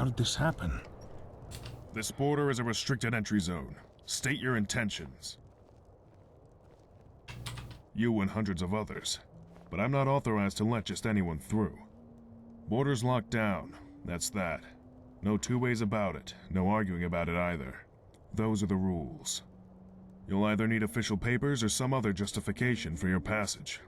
How did this happen? This border is a restricted entry zone. State your intentions. You and hundreds of others. But I'm not authorized to let just anyone through. Border's locked down. That's that. No two ways about it. No arguing about it either. Those are the rules. You'll either need official papers or some other justification for your passage.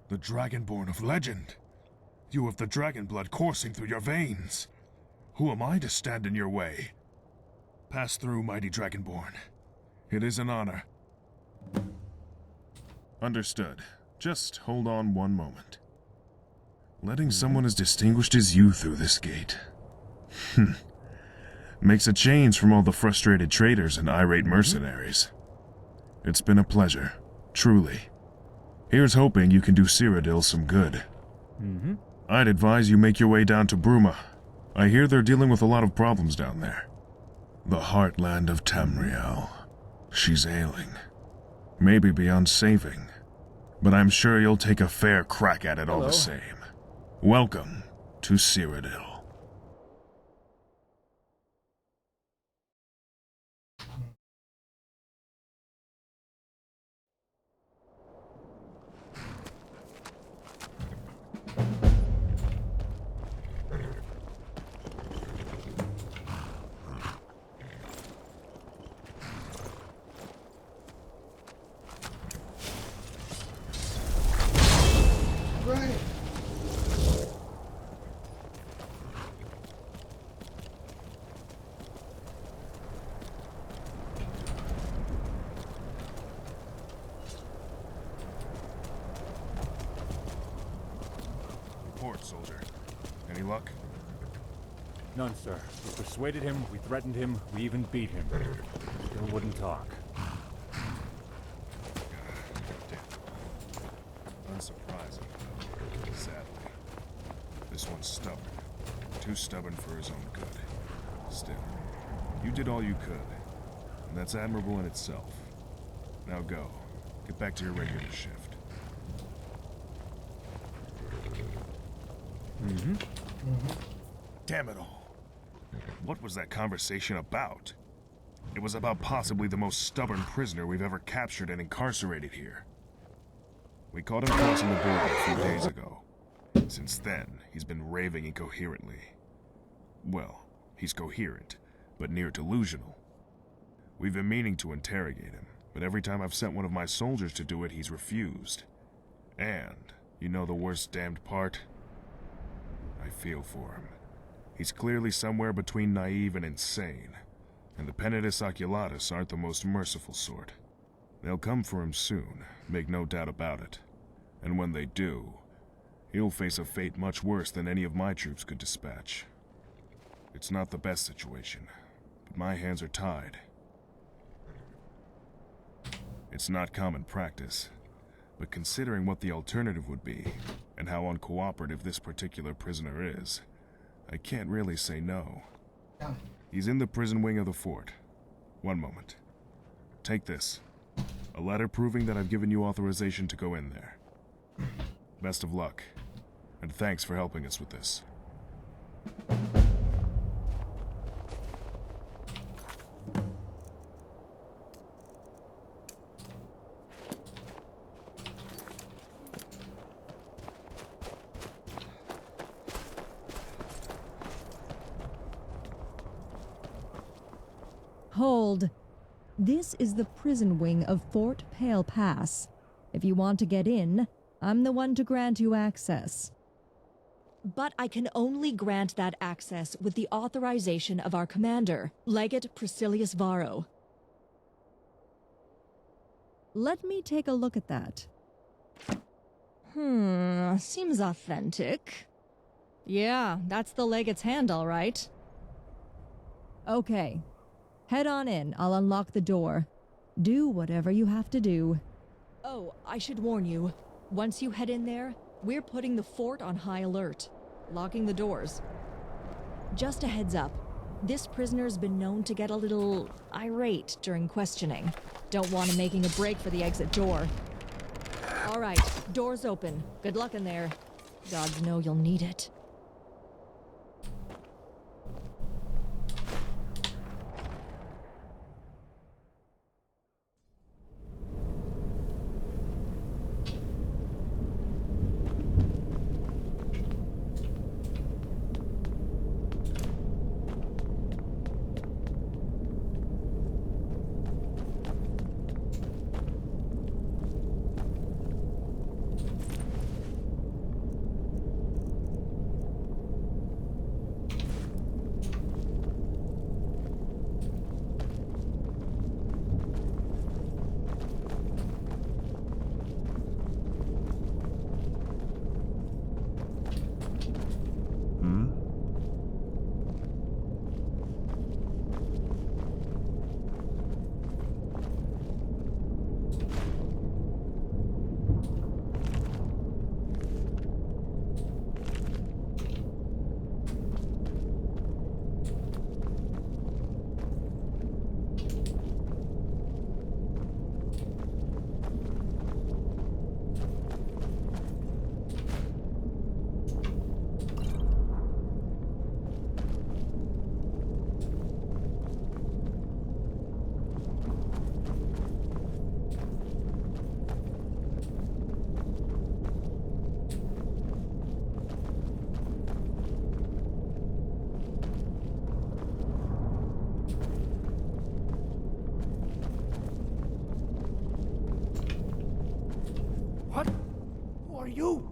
The Dragonborn of legend. You have the dragon blood coursing through your veins. Who am I to stand in your way? Pass through, mighty Dragonborn. It is an honor. Understood. Just hold on one moment. Letting someone as distinguished as you through this gate. Makes a change from all the frustrated traders and irate mercenaries. It's been a pleasure, truly. Here's hoping you can do Cyrodiil some good. I'd advise you make your way down to Bruma. I hear they're dealing with a lot of problems down there. The heartland of Tamriel. She's ailing. Maybe beyond saving. But I'm sure you'll take a fair crack at it all the same. Welcome to Cyrodiil. Report, soldier. Any luck? None, sir. We persuaded him, we threatened him, we even beat him. Still wouldn't talk. Unsurprising, though, sadly. This one's stubborn. Too stubborn for his own good. Still, you did all you could, and that's admirable in itself. Now go. Get back to your regular shift. Damn it all. What was that conversation about? It was about possibly the most stubborn prisoner we've ever captured and incarcerated here. We caught him crossing the border a few days ago. Since then, he's been raving incoherently. Well, he's coherent, but near delusional. We've been meaning to interrogate him, but every time I've sent one of my soldiers to do it, he's refused. And, you know the worst damned part? I feel for him. He's clearly somewhere between naive and insane, and the Penitus Oculatus aren't the most merciful sort. They'll come for him soon, make no doubt about it. And when they do, he'll face a fate much worse than any of my troops could dispatch. It's not the best situation, but my hands are tied. It's not common practice, but considering what the alternative would be, and how uncooperative this particular prisoner is, I can't really say no. He's in the prison wing of the fort. One moment. Take this. A letter proving that I've given you authorization to go in there. Best of luck, and thanks for helping us with this. Hold. This is the prison wing of Fort Pale Pass. If you want to get in, I'm the one to grant you access. But I can only grant that access with the authorization of our commander, Legate Priscillius Varro. Let me take a look at that. Seems authentic. Yeah, that's the Legate's hand, all right. Okay. Head on in, I'll unlock the door. Do whatever you have to do. Oh, I should warn you. Once you head in there, we're putting the fort on high alert. Locking the doors. Just a heads up, This prisoner's been known to get a little irate during questioning. Don't want him making a break for the exit door. All right, door's open. Good luck in there. Gods know you'll need it. What? Who are you?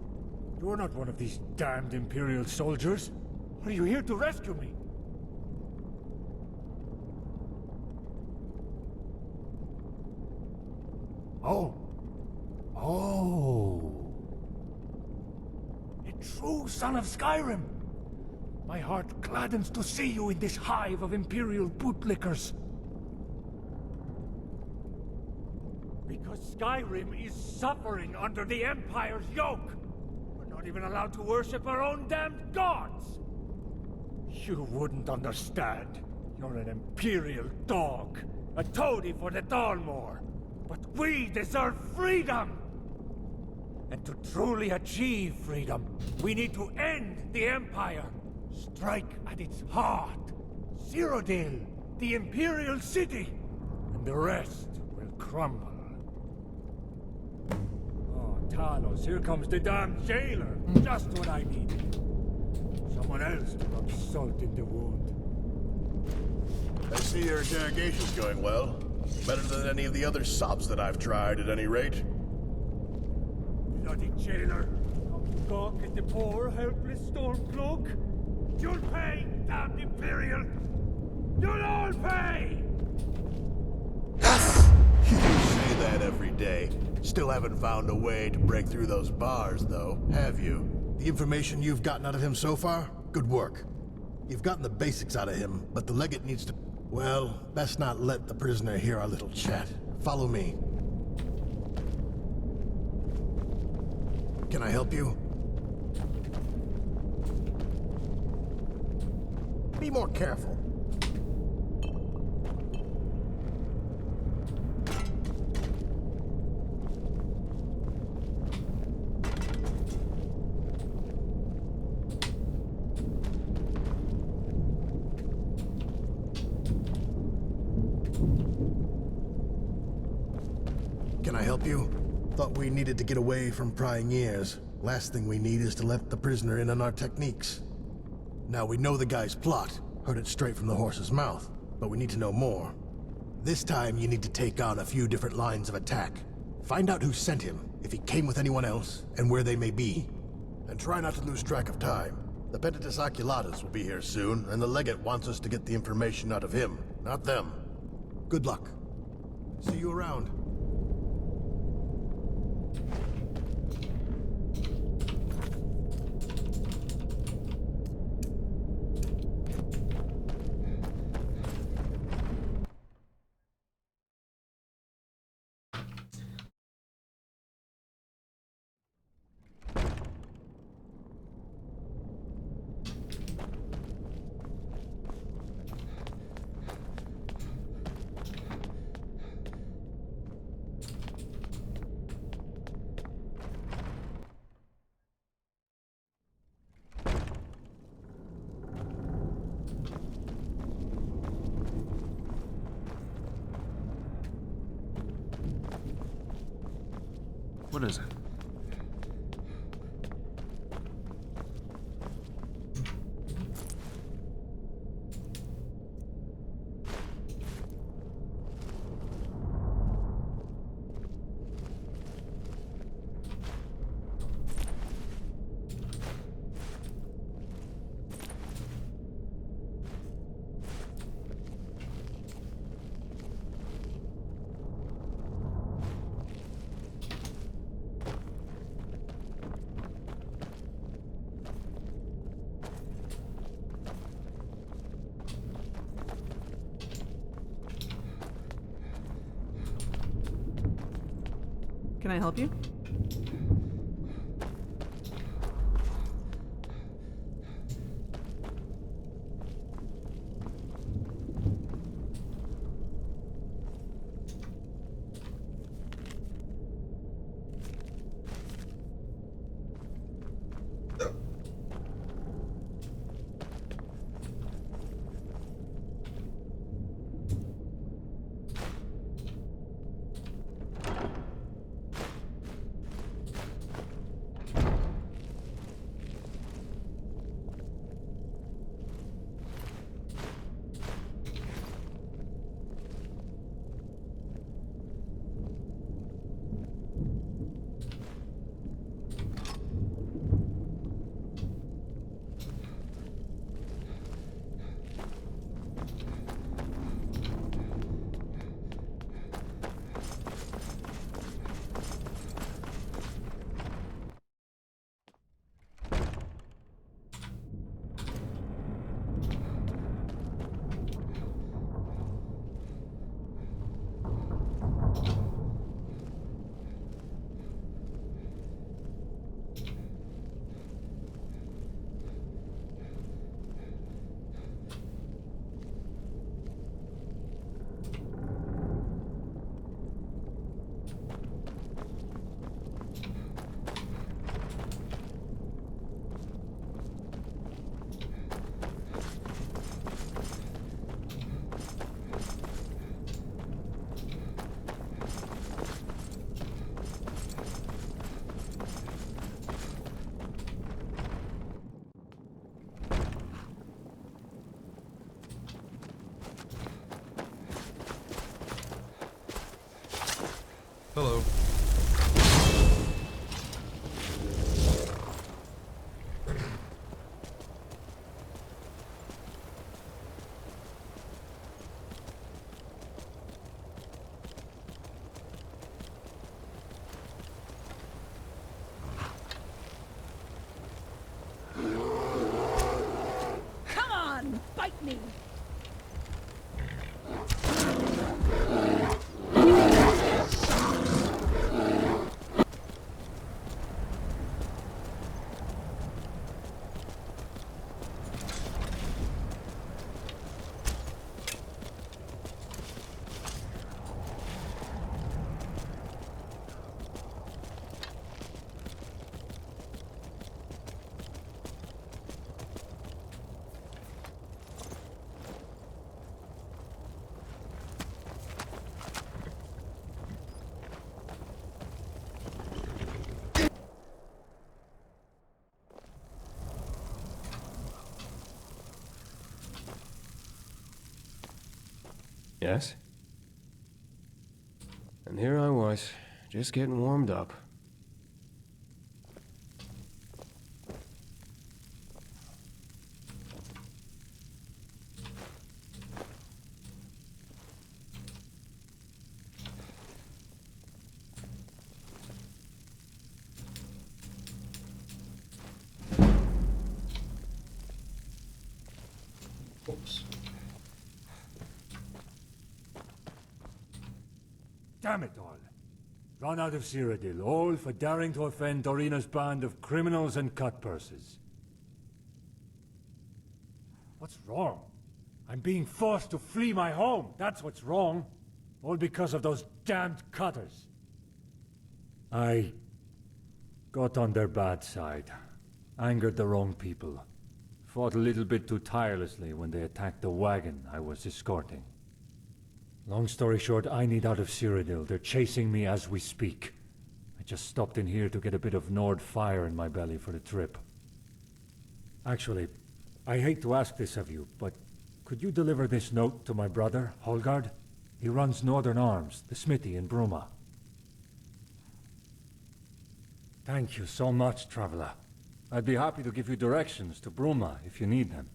You're not one of these damned Imperial soldiers. Are you here to rescue me? Oh. Oh. A true son of Skyrim. My heart gladdens to see you in this hive of Imperial bootlickers. Because Skyrim is suffering under the Empire's yoke. We're not even allowed to worship our own damned gods. You wouldn't understand. You're an Imperial dog. A toady for the Dalmor. But we deserve freedom! And to truly achieve freedom, we need to end the Empire. Strike at its heart. Cyrodiil, the Imperial city. And the rest will crumble. Oh, Talos, here comes the damn jailer. Just what I needed. Someone else to rub salt in the wound. I see your interrogation's going well. Better than any of the other sops that I've tried, at any rate. Bloody jailer! Come to gawk at the poor, helpless Stormcloak? You'll pay, damned Imperial! You'll all pay! You say that every day. Still haven't found a way to break through those bars, though, have you? The information you've gotten out of him so far? Good work. You've gotten the basics out of him, but the legate needs to... Well, best not let the prisoner hear our little chat. Follow me. Can I help you? Be more careful. Can I help you? Thought we needed to get away from prying ears. Last thing we need is to let the prisoner in on our techniques. Now we know the guy's plot. Heard it straight from the horse's mouth. But we need to know more. This time you need to take on a few different lines of attack. Find out who sent him, if he came with anyone else, and where they may be. And try not to lose track of time. The Pentatus Oculatus will be here soon, and the legate wants us to get the information out of him, not them. Good luck. See you around. What is it? Can I help you? Hello. Come on, bite me! Yes? And here I was, just getting warmed up. Oops. Damn it all. Run out of Cyrodiil, all for daring to offend Dorina's band of criminals and cutpurses. What's wrong? I'm being forced to flee my home, that's what's wrong. All because of those damned cutters. I got on their bad side, angered the wrong people, fought a little bit too tirelessly when they attacked the wagon I was escorting. Long story short, I need out of Cyrodiil. They're chasing me as we speak. I just stopped in here to get a bit of Nord fire in my belly for the trip. Actually, I hate to ask this of you, but could you deliver this note to my brother, Holgard? He runs Northern Arms, the smithy in Bruma. Thank you so much, Traveler. I'd be happy to give you directions to Bruma if you need them.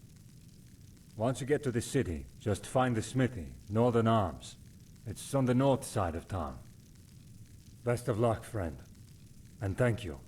Once you get to the city, just find the smithy, Northern Arms. It's on the north side of town. Best of luck, friend. And thank you.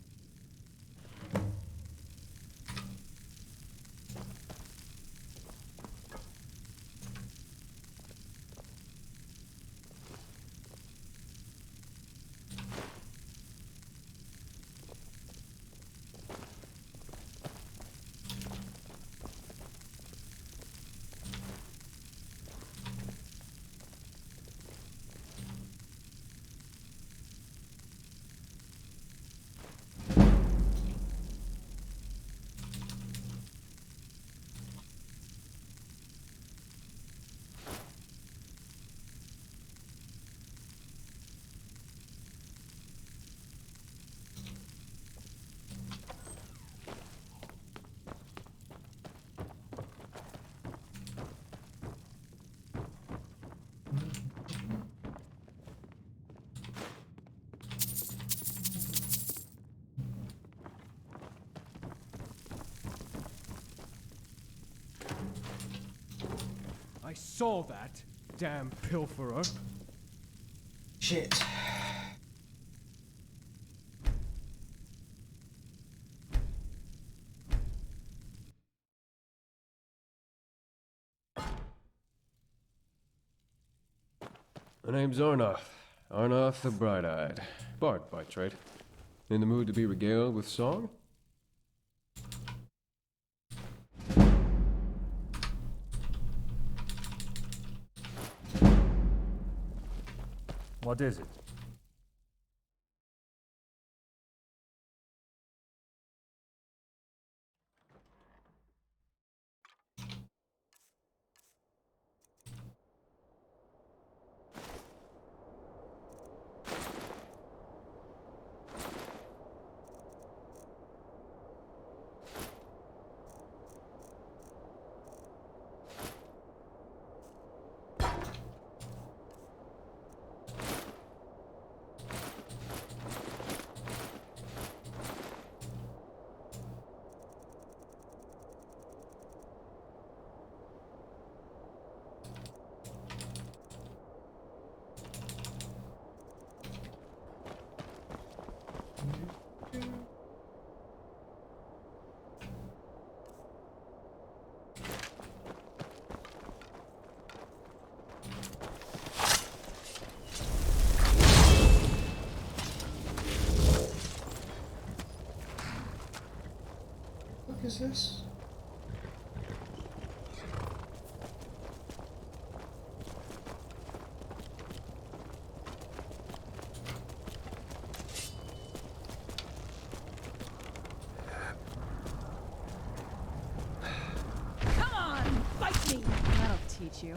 I saw that, damn pilferer. Shit. My name's Arnoth. Arnoth the Bright-Eyed. Bard by trade. In the mood to be regaled with song? What is it? What is this? Come on, fight me! That'll teach you.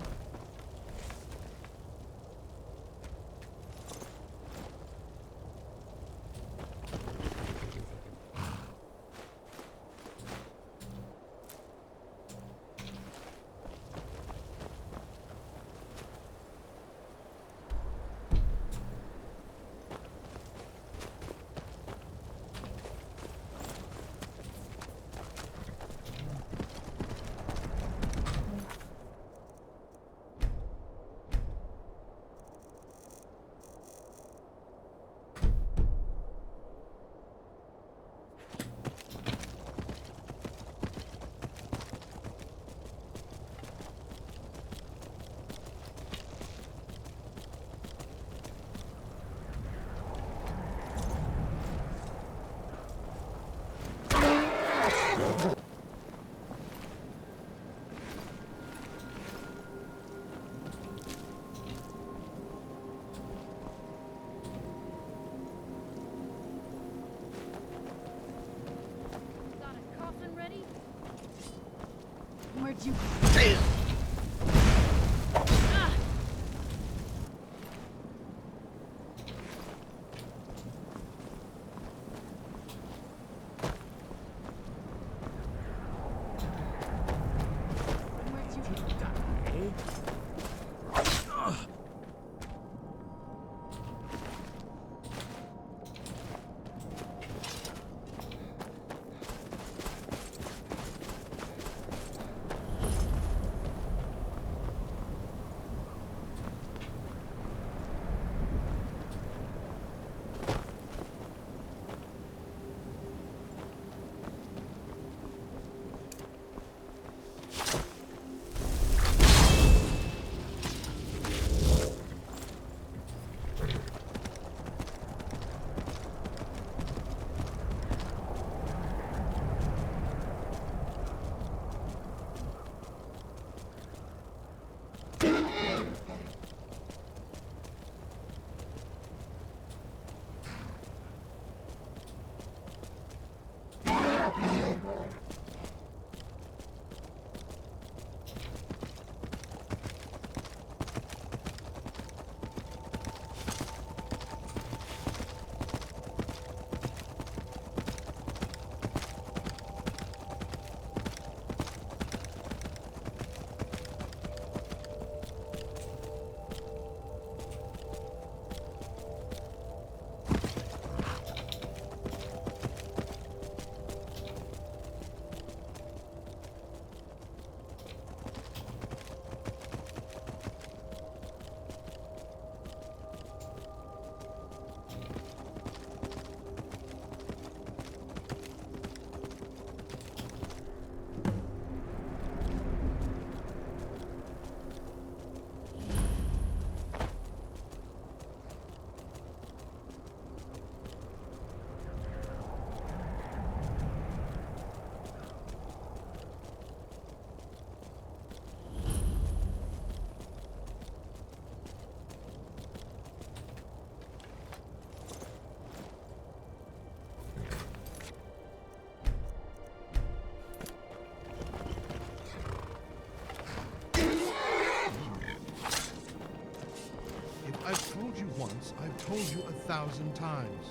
I've told you once, I've told you 1,000 times.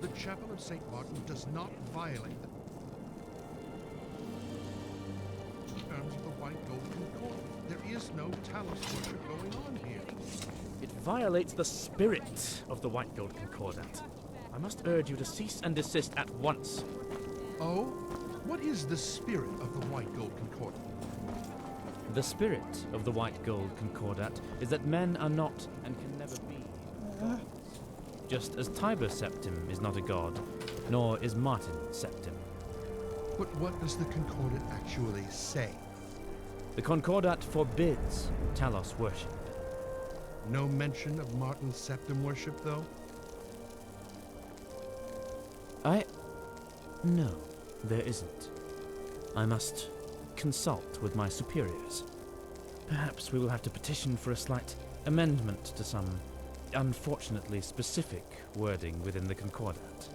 The Chapel of St. Martin does not violate the terms of the White Gold Concord. There is no Talos worship going on here. It violates the spirit of the White Gold Concordat. I must urge you to cease and desist at once. Oh? What is the spirit of the White Gold Concordat? The spirit of the White Gold Concordat is that men are not and can never be gods. Just as Tiber Septim is not a god, nor is Martin Septim. But what does the Concordat actually say? The Concordat forbids Talos worship. No mention of Martin Septim worship, though? No, there isn't. I must consult with my superiors. Perhaps we will have to petition for a slight amendment to some unfortunately specific wording within the Concordat.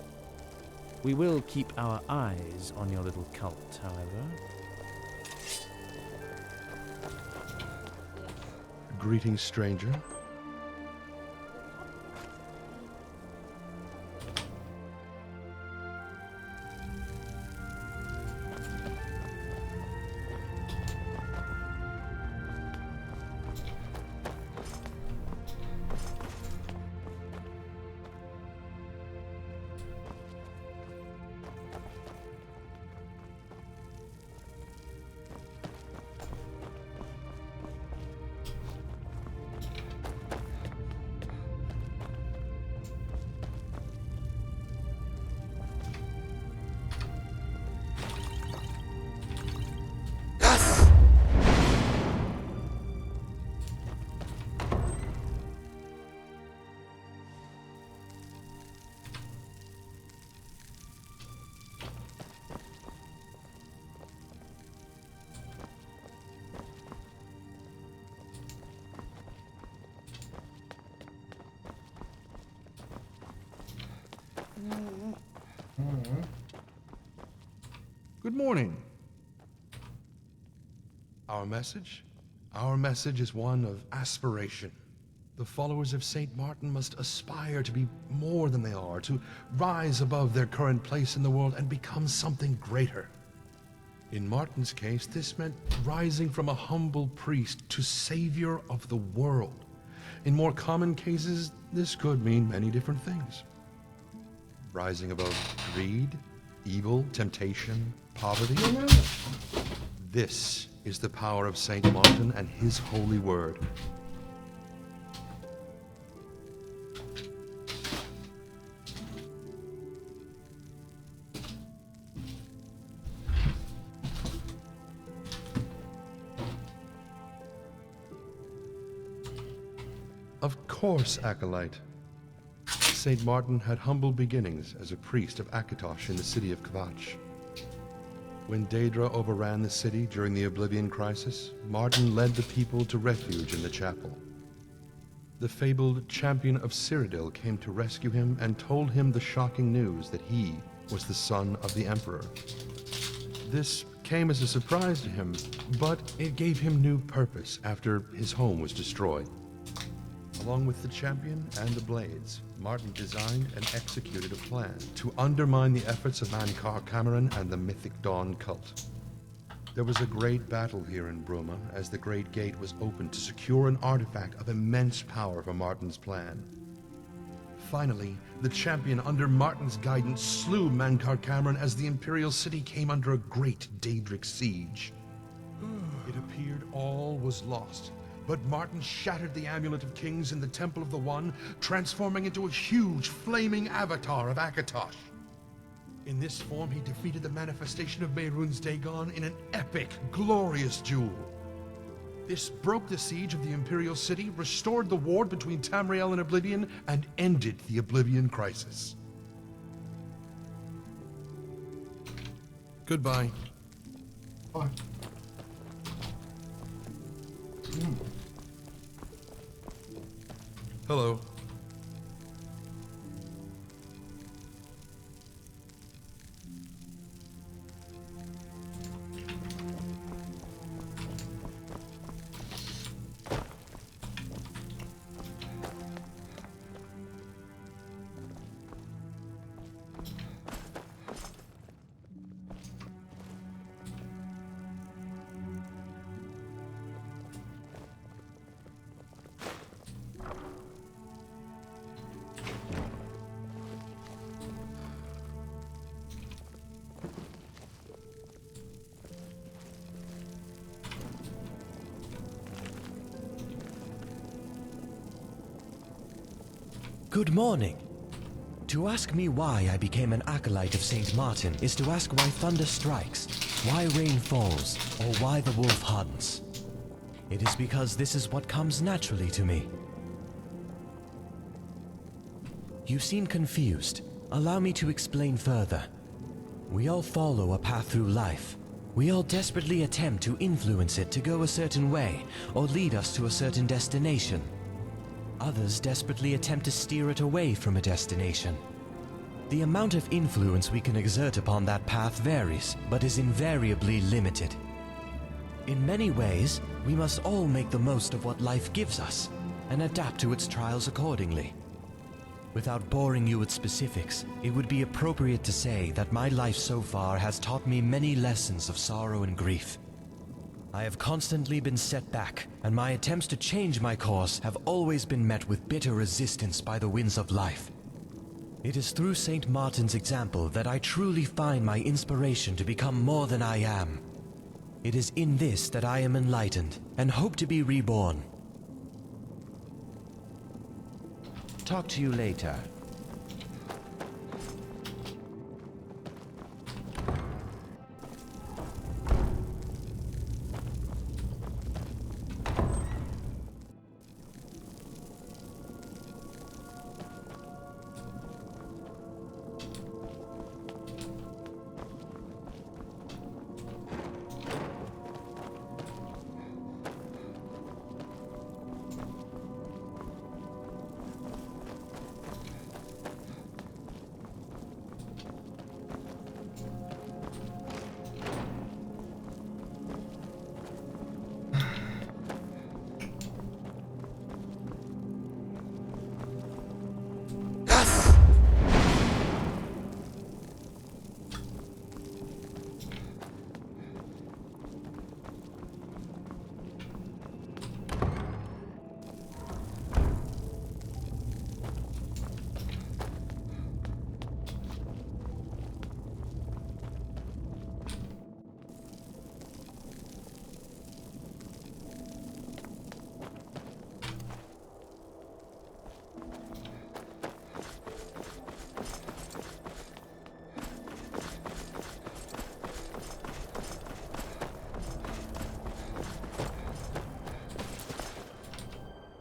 We will keep our eyes on your little cult, however. Greetings, stranger. Good morning. Our message? Our message is one of aspiration. The followers of St. Martin must aspire to be more than they are, to rise above their current place in the world and become something greater. In Martin's case, this meant rising from a humble priest to savior of the world. In more common cases, this could mean many different things. Rising above greed, evil, temptation, poverty. This is the power of St. Martin and his holy word. Of course, Acolyte. St. Martin had humble beginnings as a priest of Akatosh in the city of Kvatch. When Daedra overran the city during the Oblivion Crisis, Martin led the people to refuge in the chapel. The fabled champion of Cyrodiil came to rescue him and told him the shocking news that he was the son of the Emperor. This came as a surprise to him, but it gave him new purpose after his home was destroyed. Along with the champion and the blades, Martin designed and executed a plan to undermine the efforts of Mankar Cameron and the Mythic Dawn cult. There was a great battle here in Bruma as the Great Gate was opened to secure an artifact of immense power for Martin's plan. Finally, the champion under Martin's guidance slew Mankar Cameron as the Imperial City came under a great Daedric siege. It appeared all was lost. But Martin shattered the Amulet of Kings in the Temple of the One, transforming into a huge, flaming avatar of Akatosh. In this form, he defeated the manifestation of Mehrunes Dagon in an epic, glorious duel. This broke the siege of the Imperial City, restored the ward between Tamriel and Oblivion, and ended the Oblivion Crisis. Goodbye. Bye. Hello. Good morning. To ask me why I became an acolyte of Saint Martin is to ask why thunder strikes, why rain falls, or why the wolf hunts. It is because this is what comes naturally to me. You seem confused. Allow me to explain further. We all follow a path through life. We all desperately attempt to influence it to go a certain way, or lead us to a certain destination. Others desperately attempt to steer it away from a destination. The amount of influence we can exert upon that path varies, but is invariably limited. In many ways, we must all make the most of what life gives us, and adapt to its trials accordingly. Without boring you with specifics, it would be appropriate to say that my life so far has taught me many lessons of sorrow and grief. I have constantly been set back, and my attempts to change my course have always been met with bitter resistance by the winds of life. It is through St. Martin's example that I truly find my inspiration to become more than I am. It is in this that I am enlightened, and hope to be reborn. Talk to you later.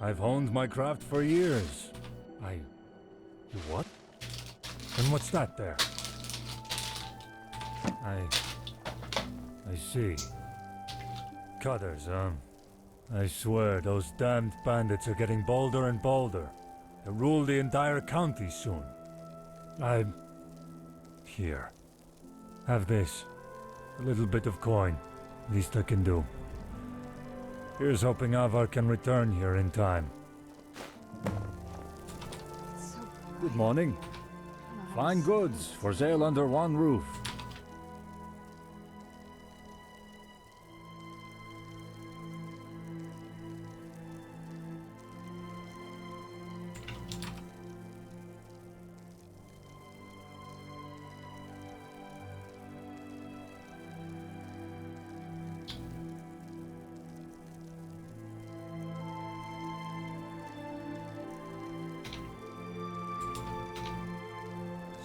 I've honed my craft for years. You what? And what's that there? I see. Cutters, huh? I swear, those damned bandits are getting bolder and bolder. They'll rule the entire county soon. Here. Have this. A little bit of coin. Least I can do. Here's hoping Avar can return here in time. Good morning. Fine goods for sale under one roof.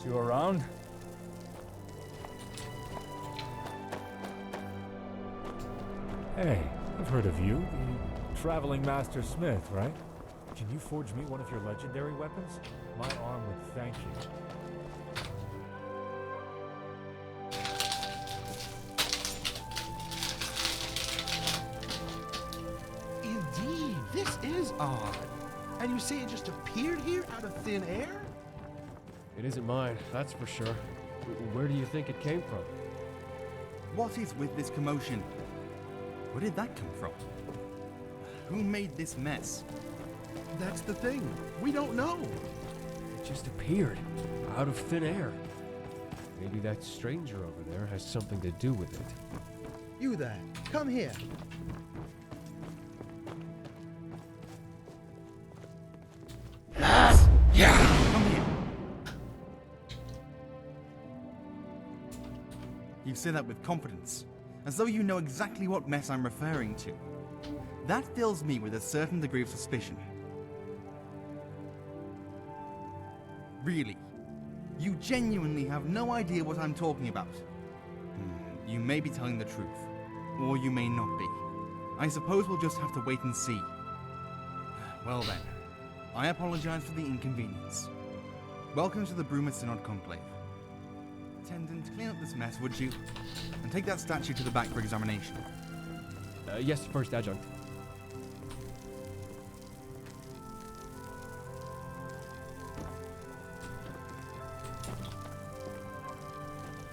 You around? Hey, I've heard of you. The traveling master smith, right? Can you forge me one of your legendary weapons? My arm would thank you. Indeed, this is odd. And you say it just appeared here out of thin air? It isn't mine, that's for sure. Where do you think it came from? What is with this commotion? Where did that come from? Who made this mess? That's the thing. We don't know. It just appeared, out of thin air. Maybe that stranger over there has something to do with it. You there, come here. Come here. You say that with confidence, as though you know exactly what mess I'm referring to. That fills me with a certain degree of suspicion. Really? You genuinely have no idea what I'm talking about? You may be telling the truth, or you may not be. I suppose we'll just have to wait and see. Well then, I apologize for the inconvenience. Welcome to the Bruma Synod Conclave. Attendant, clean up this mess, would you? And take that statue to the back for examination. Yes, First Adjunct.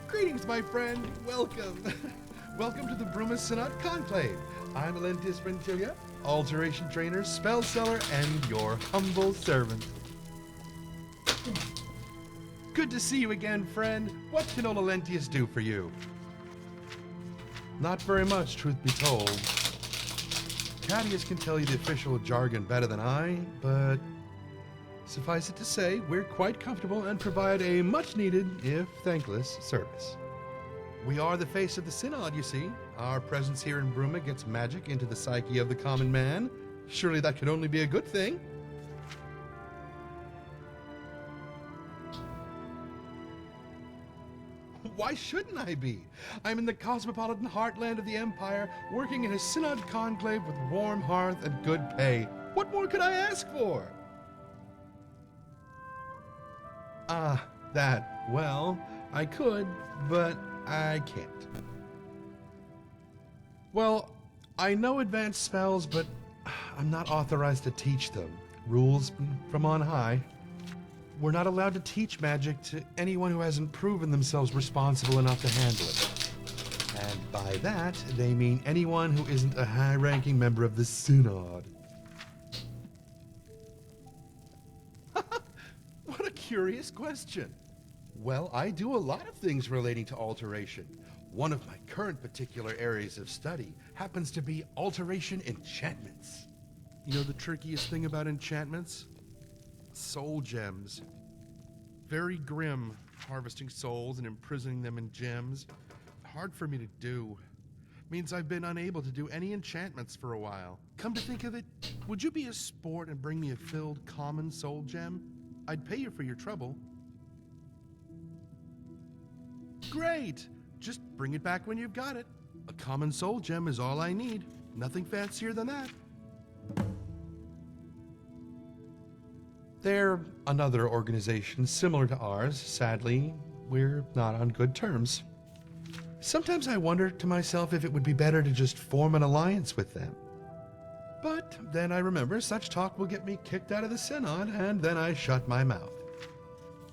Greetings, my friend. Welcome. Welcome to the Bruma Synod Conclave. I'm Alentis Brentilia, alteration trainer, spell seller, and your humble servant. Good to see you again, friend. What can old Alentius do for you? Not very much, truth be told. Cadius can tell you the official jargon better than I, but suffice it to say, we're quite comfortable and provide a much-needed, if thankless, service. We are the face of the Synod, you see. Our presence here in Bruma gets magic into the psyche of the common man. Surely that could only be a good thing. Why shouldn't I be? I'm in the cosmopolitan heartland of the Empire, working in a Synod conclave with warm hearth and good pay. What more could I ask for? Well, I could, but I can't. Well, I know advanced spells, but I'm not authorized to teach them. Rules from on high. We're not allowed to teach magic to anyone who hasn't proven themselves responsible enough to handle it. And by that, they mean anyone who isn't a high-ranking member of the Synod. What a curious question. Well, I do a lot of things relating to alteration. One of my current particular areas of study happens to be alteration enchantments. You know the trickiest thing about enchantments? Soul gems. Very grim, harvesting souls and imprisoning them in gems. Hard for me to do. Means I've been unable to do any enchantments for a while. Come to think of it, would you be a sport and bring me a filled common soul gem? I'd pay you for your trouble. Great! Just bring it back when you've got it. A common soul gem is all I need. Nothing fancier than that. They're another organization similar to ours. Sadly, we're not on good terms. Sometimes I wonder to myself if it would be better to just form an alliance with them. But then I remember such talk will get me kicked out of the Synod, and then I shut my mouth.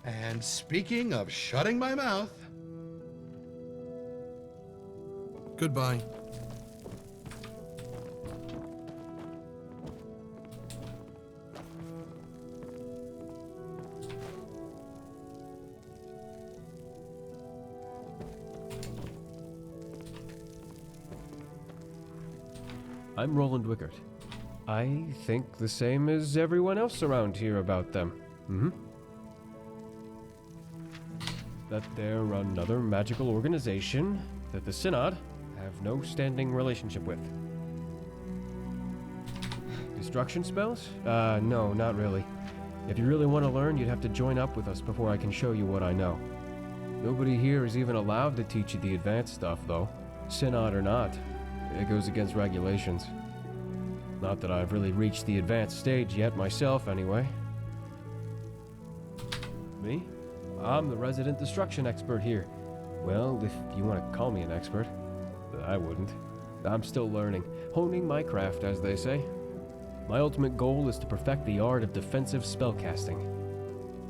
And speaking of shutting my mouth... Goodbye. I'm Roland Wickert. I think the same as everyone else around here about them. That they're another magical organization that the Synod have no standing relationship with. Destruction spells? No, not really. If you really want to learn, you'd have to join up with us before I can show you what I know. Nobody here is even allowed to teach you the advanced stuff, though. Synod or not. It goes against regulations. Not that I've really reached the advanced stage yet myself, anyway. Me? I'm the resident destruction expert here. Well, if you want to call me an expert. I wouldn't. I'm still learning, honing my craft, as they say. My ultimate goal is to perfect the art of defensive spellcasting.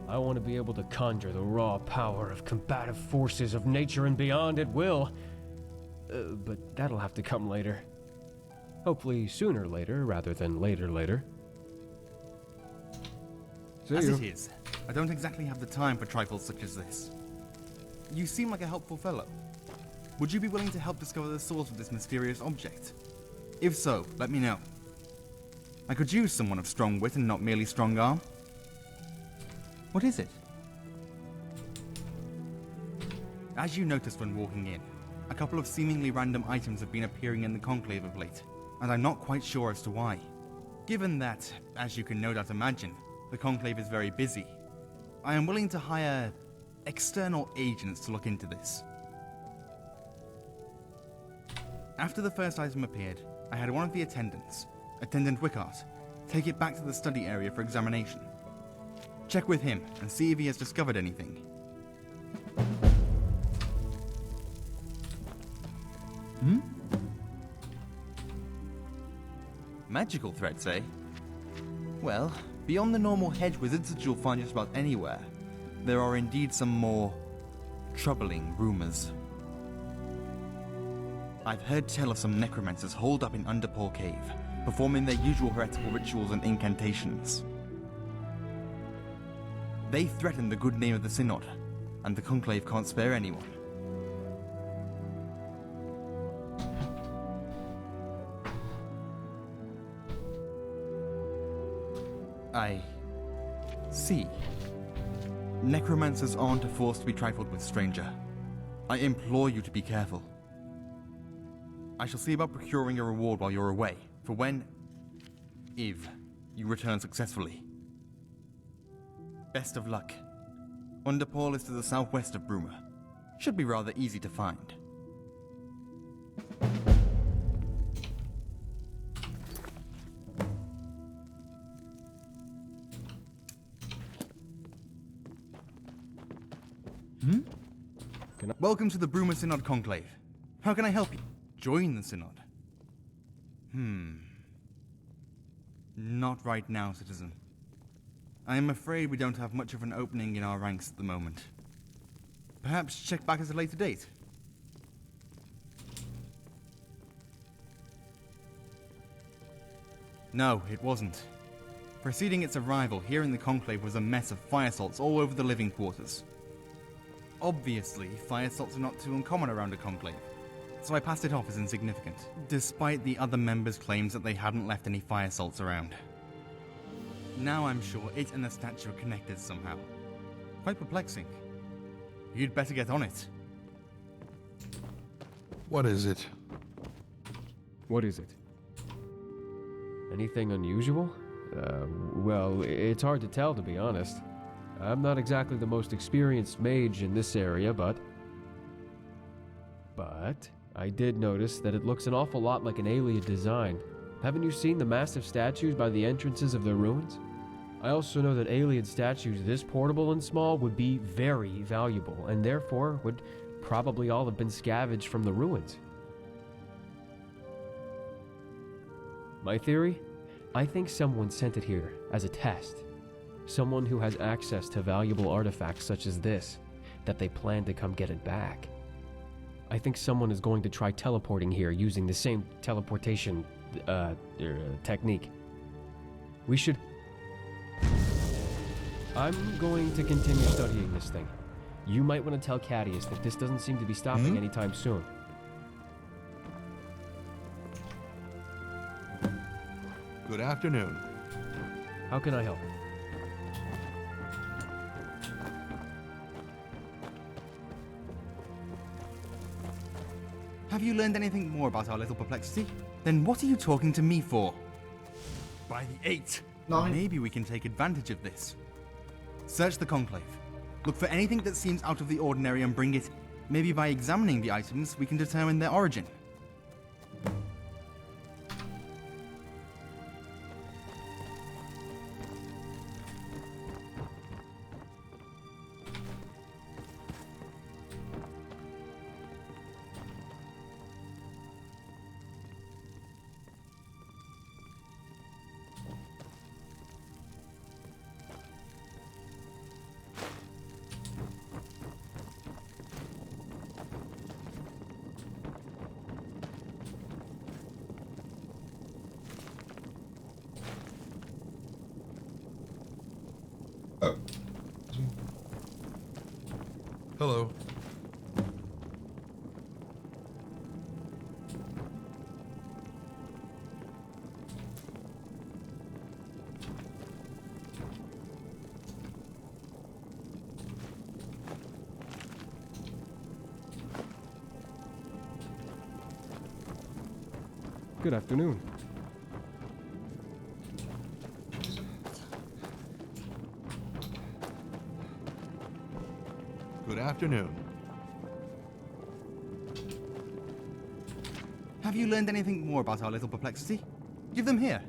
I want to be able to conjure the raw power of combative forces of nature and beyond at will. But that'll have to come later. Hopefully sooner later, rather than later. As it is, I don't exactly have the time for trifles such as this. You seem like a helpful fellow. Would you be willing to help discover the source of this mysterious object? If so, let me know. I could use someone of strong wit and not merely strong arm. What is it? As you noticed when walking in, a couple of seemingly random items have been appearing in the conclave of late, and I'm not quite sure as to why. Given that, as you can no doubt imagine, the conclave is very busy, I am willing to hire external agents to look into this. After the first item appeared, I had one of the attendants, Attendant Wickart, take it back to the study area for examination. Check with him and see if he has discovered anything. Magical threats, eh? Well, beyond the normal hedge wizards that you'll find just about anywhere, there are indeed some more troubling rumors. I've heard tell of some necromancers holed up in Underpaw Cave, performing their usual heretical rituals and incantations. They threaten the good name of the Synod, and the Conclave can't spare anyone. I see. Necromancers aren't a force to be trifled with, stranger. I implore you to be careful. I shall see about procuring a reward while you're away, for if you return successfully. Best of luck. Underpaw is to the southwest of Bruma. Should be rather easy to find. Welcome to the Bruma Synod Conclave. How can I help you? Join the Synod. Not right now, citizen. I am afraid we don't have much of an opening in our ranks at the moment. Perhaps check back at a later date. No, it wasn't. Preceding its arrival here in the Conclave was a mess of fire salts all over the living quarters. Obviously, fire salts are not too uncommon around a Conclave, so I passed it off as insignificant, despite the other members' claims that they hadn't left any fire salts around. Now I'm sure it and the statue are connected somehow. Quite perplexing. You'd better get on it. What is it? What is it? Anything unusual? Well, it's hard to tell, to be honest. I'm not exactly the most experienced mage in this area, but I did notice that it looks an awful lot like an Ayleid design. Haven't you seen the massive statues by the entrances of the ruins? I also know that Ayleid statues this portable and small would be very valuable, and therefore would probably all have been scavenged from the ruins. My theory? I think someone sent it here as a test. Someone who has access to valuable artifacts such as this, that they plan to come get it back. I think someone is going to try teleporting here using the same teleportation technique. We should... I'm going to continue studying this thing. You might want to tell Cadius that this doesn't seem to be stopping anytime soon. Good afternoon. How can I help? Have you learned anything more about our little perplexity? Then what are you talking to me for? By the 8! Maybe we can take advantage of this. Search the Conclave. Look for anything that seems out of the ordinary and bring it. Maybe by examining the items, we can determine their origin. Hello. Good afternoon. Good afternoon. Have you learned anything more about our little perplexity? Give them here.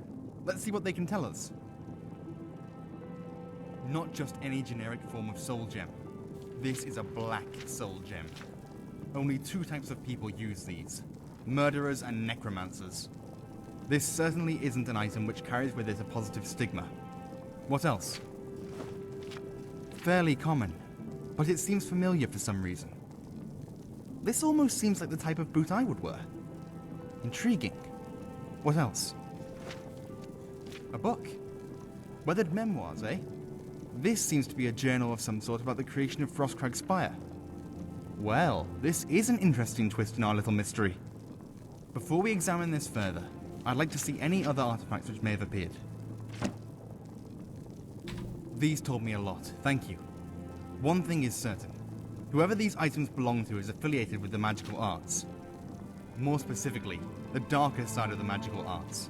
Let's see what they can tell us. Not just any generic form of soul gem. This is a black soul gem. Only 2 types of people use these: murderers and necromancers. This certainly isn't an item which carries with it a positive stigma. What else? Fairly common, but it seems familiar for some reason. This almost seems like the type of boot I would wear. Intriguing. What else? A book. Weathered memoirs, eh? This seems to be a journal of some sort about the creation of Frostcrag Spire. Well, this is an interesting twist in our little mystery. Before we examine this further, I'd like to see any other artifacts which may have appeared. These told me a lot, thank you. One thing is certain. Whoever these items belong to is affiliated with the magical arts. More specifically, the darker side of the magical arts.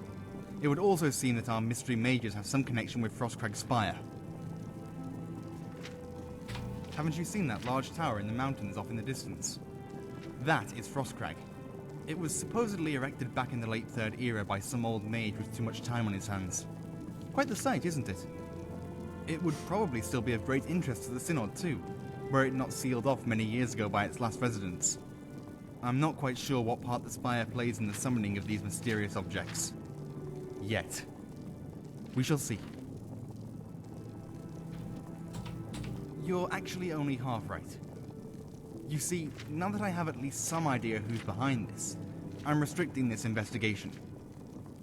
It would also seem that our mystery mages have some connection with Frostcrag Spire. Haven't you seen that large tower in the mountains off in the distance? That is Frostcrag. It was supposedly erected back in the late 3rd era by some old mage with too much time on his hands. Quite the sight, isn't it? It would probably still be of great interest to the Synod too, were it not sealed off many years ago by its last residents. I'm not quite sure what part the Spire plays in the summoning of these mysterious objects. Yet. We shall see. You're actually only half right. You see, now that I have at least some idea who's behind this, I'm restricting this investigation.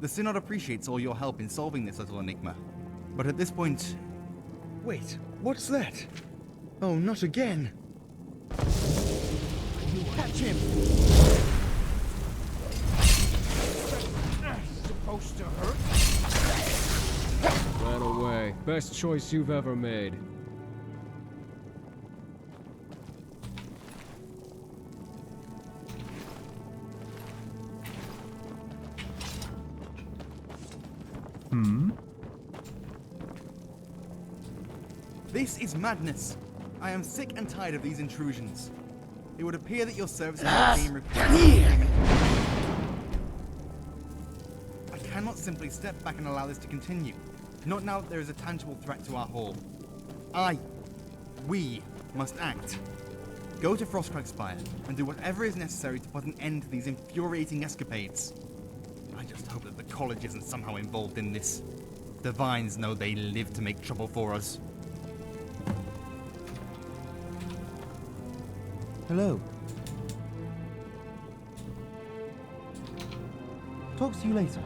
The Synod appreciates all your help in solving this little enigma, but at this point... Wait, what's that? Oh, not again. Catch him! Supposed to hurt? Ran away. Best choice you've ever made. This is madness. I am sick and tired of these intrusions. It would appear that your services are being required. I cannot simply step back and allow this to continue. Not now that there is a tangible threat to our hall. We must act. Go to Frostcrag Spire and do whatever is necessary to put an end to these infuriating escapades. I just hope that the college isn't somehow involved in this. The Vines know they live to make trouble for us. Hello. Talk to you later.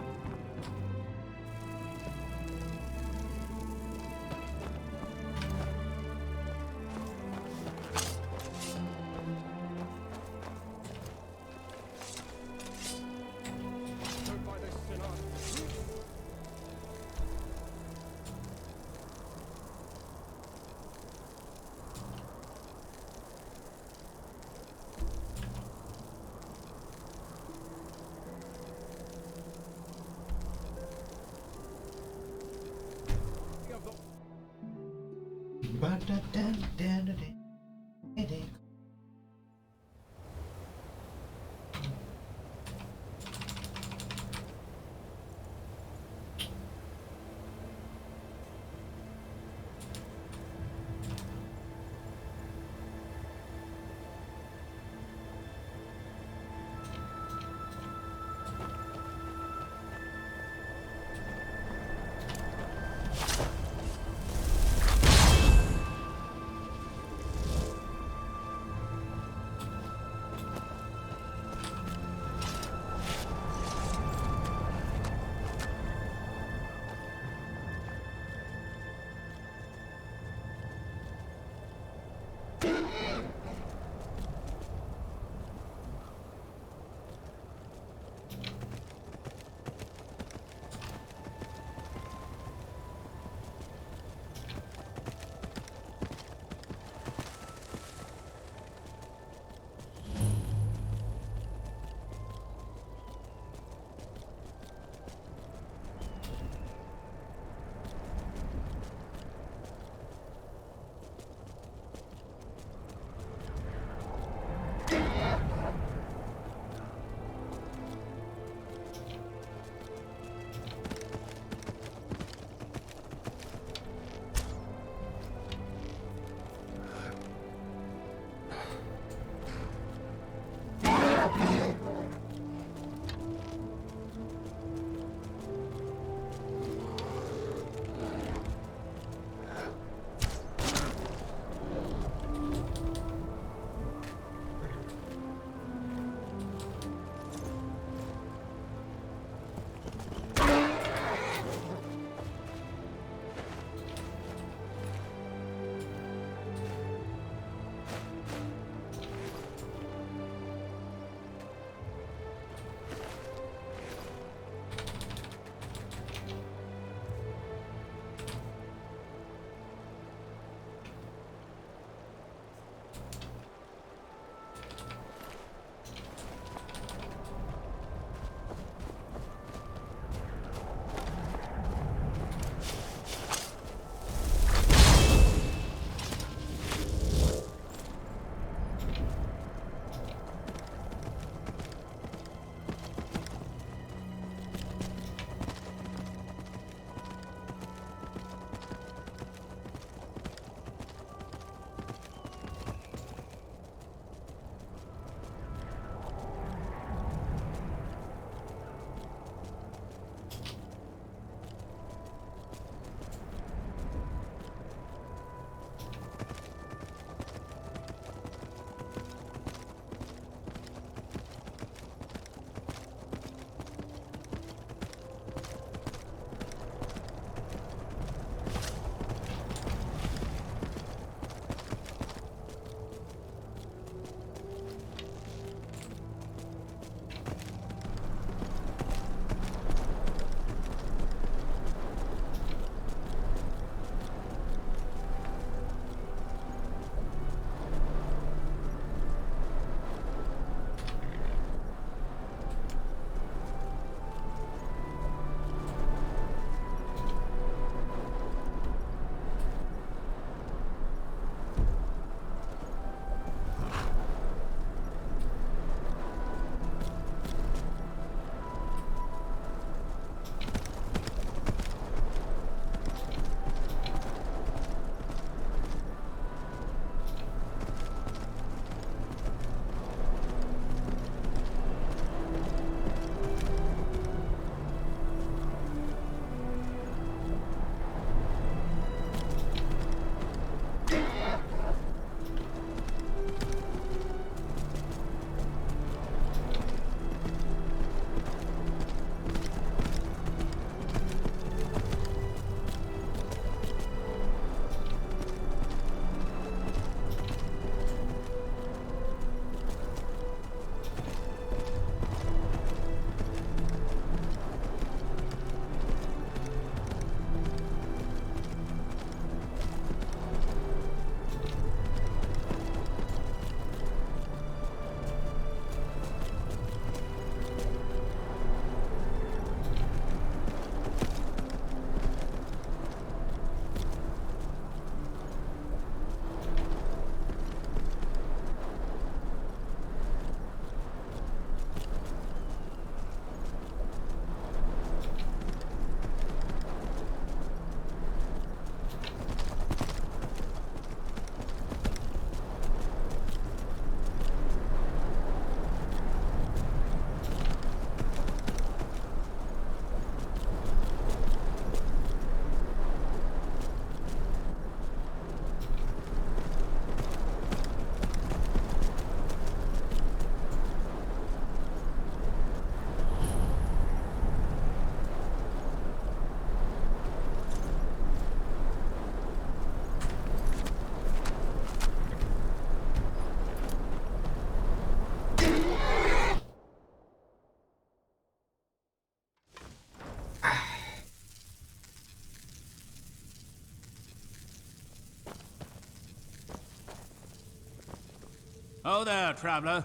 Oh there, traveler.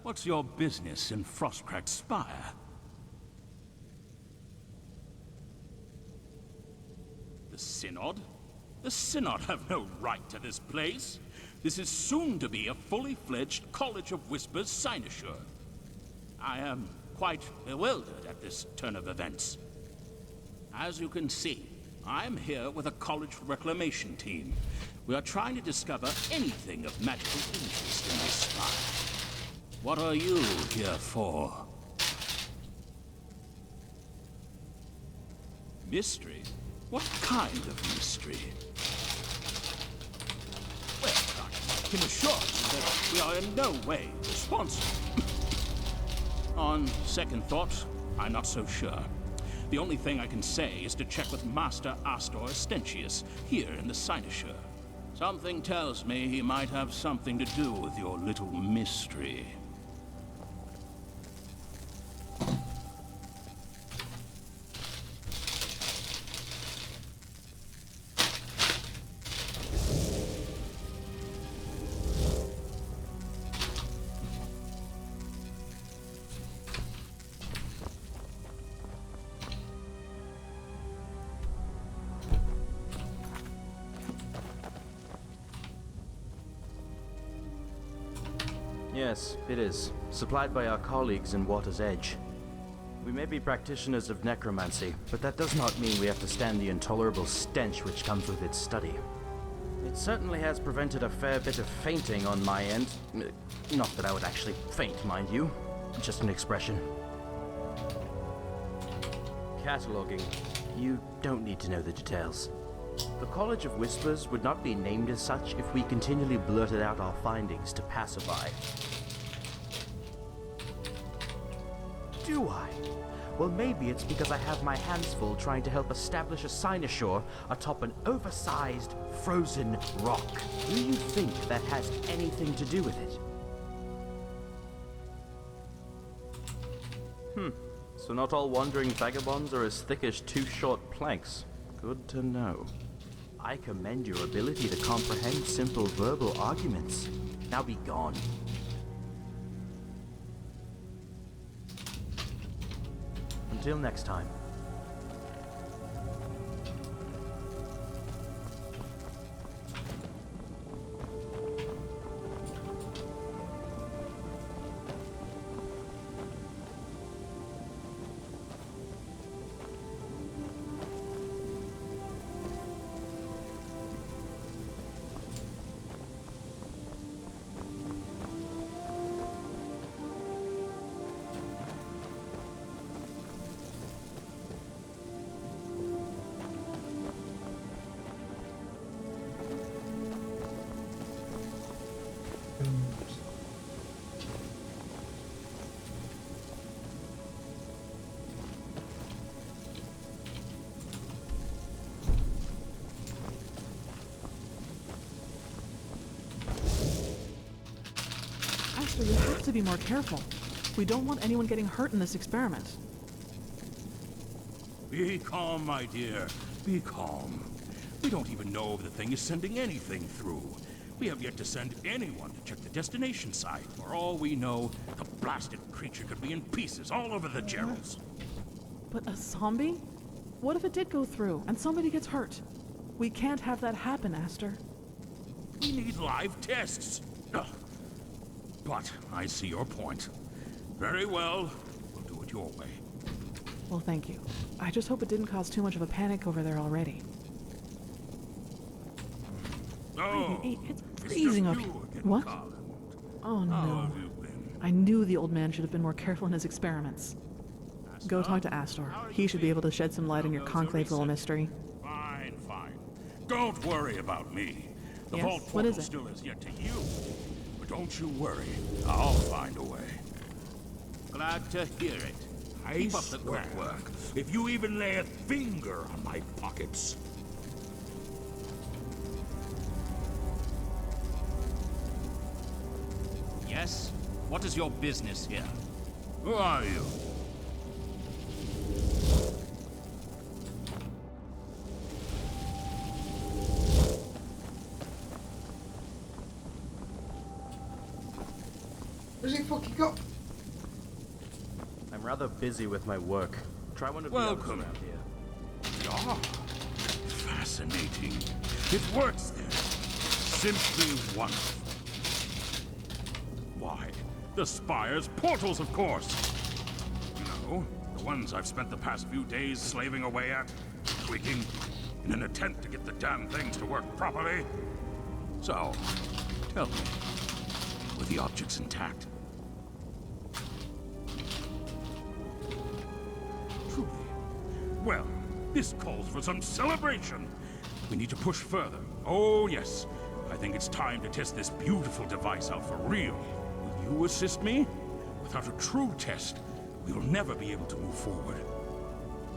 What's your business in Frostcracked Spire? The Synod? The Synod have no right to this place. This is soon to be a fully fledged College of Whispers cynosure. I am quite bewildered at this turn of events. As you can see, I'm here with a college reclamation team. We are trying to discover anything of magical interest in this spire. What are you here for? Mystery? What kind of mystery? Well, I can assure you that we are in no way responsible. On second thought, I'm not so sure. The only thing I can say is to check with Master Astor Estentius here in the cynosure. Something tells me he might have something to do with your little mystery. Yes, it is. Supplied by our colleagues in Water's Edge. We may be practitioners of necromancy, but that does not mean we have to stand the intolerable stench which comes with its study. It certainly has prevented a fair bit of fainting on my end. Not that I would actually faint, mind you. Just an expression. Cataloging. You don't need to know the details. The College of Whispers would not be named as such if we continually blurted out our findings to passerby. Do I? Well, maybe it's because I have my hands full trying to help establish a cynosure atop an oversized, frozen rock. Do you think that has anything to do with it? So not all wandering vagabonds are as thick as two short planks. Good to know. I commend your ability to comprehend simple verbal arguments. Now be gone. Until next time. Aster, you have to be more careful. We don't want anyone getting hurt in this experiment. Be calm, my dear. Be calm. We don't even know if the thing is sending anything through. We have yet to send anyone to check the destination site. For all we know, the blasted creature could be in pieces all over the Gerals. But a zombie? What if it did go through and somebody gets hurt? We can't have that happen, Aster. We need live tests. Ugh. But I see your point. Very well. We'll do it your way. Well, thank you. I just hope it didn't cause too much of a panic over there already. Oh, It's freezing up here. What? Oh no. I knew the old man should have been more careful in his experiments. Go talk to Astor. He should be able to shed some light on your conclave little mystery. Fine, fine. Don't worry about me. The Yes? vault What portal is it? still is yet to you. But don't you worry. I'll find a way. Glad to hear it. Keep up the good work. If you even lay a finger on my pockets. Yes? What is your business here? Who are you? Where's he fucking got? I'm rather busy with my work. Try one of the others around here. Ah, fascinating. It works then. Simply wonderful. Why, the Spire's portals, of course. You know, the ones I've spent the past few days slaving away at, tweaking, in an attempt to get the damn things to work properly. So, tell me, were the objects intact? Truly. Well, this calls for some celebration. We need to push further. Oh, yes. I think it's time to test this beautiful device out for real. Will you assist me? Without a true test, we'll never be able to move forward.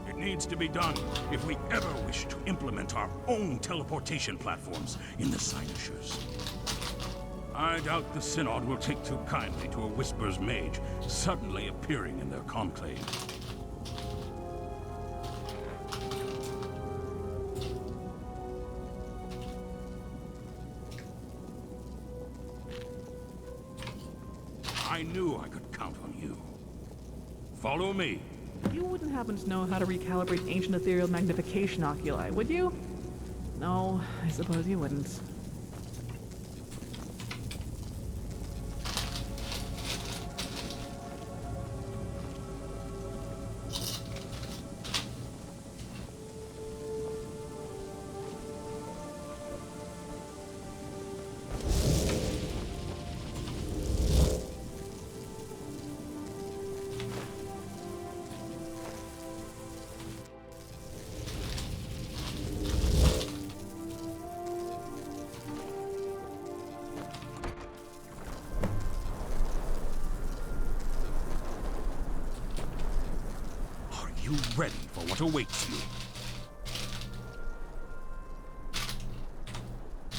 It needs to be done if we ever wish to implement our own teleportation platforms in the Sinishers. I doubt the Synod will take too kindly to a Whisper's mage suddenly appearing in their conclave. I knew I could count on you. Follow me. You wouldn't happen to know how to recalibrate ancient ethereal magnification oculi, would you? No, I suppose you wouldn't. You ready for what awaits you?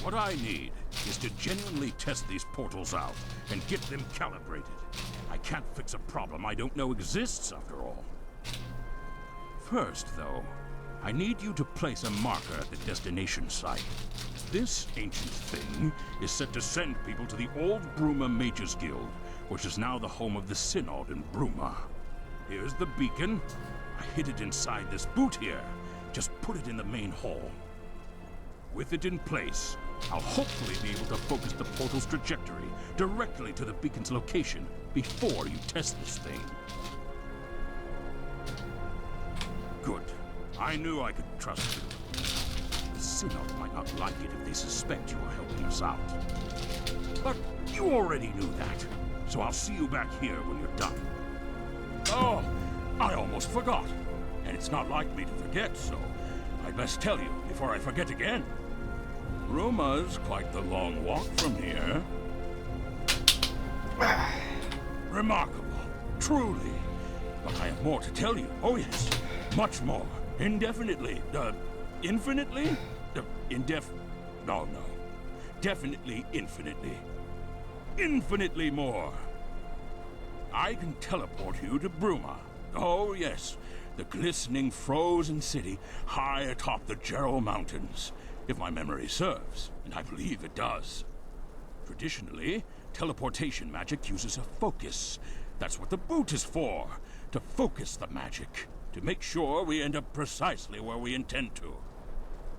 What I need is to genuinely test these portals out and get them calibrated. I can't fix a problem I don't know exists, after all. First, though, I need you to place a marker at the destination site. This ancient thing is set to send people to the old Bruma Mages Guild, which is now the home of the Synod in Bruma. Here's the beacon. I hid it inside this boot here. Just put it in the main hall. With it in place, I'll hopefully be able to focus the portal's trajectory directly to the beacon's location before you test this thing. Good. I knew I could trust you. The Synod might not like it if they suspect you are helping us out. But you already knew that, so I'll see you back here when you're done. Oh! I almost forgot. And it's not like me to forget, so I'd best tell you before I forget again. Bruma's quite the long walk from here. Remarkable, truly. But I have more to tell you. Oh yes, much more. Indefinitely. Infinitely? No. Definitely infinitely. Infinitely more. I can teleport you to Bruma. Oh, yes. The glistening, frozen city high atop the Gerald Mountains, if my memory serves, and I believe it does. Traditionally, teleportation magic uses a focus. That's what the boot is for, to focus the magic, to make sure we end up precisely where we intend to.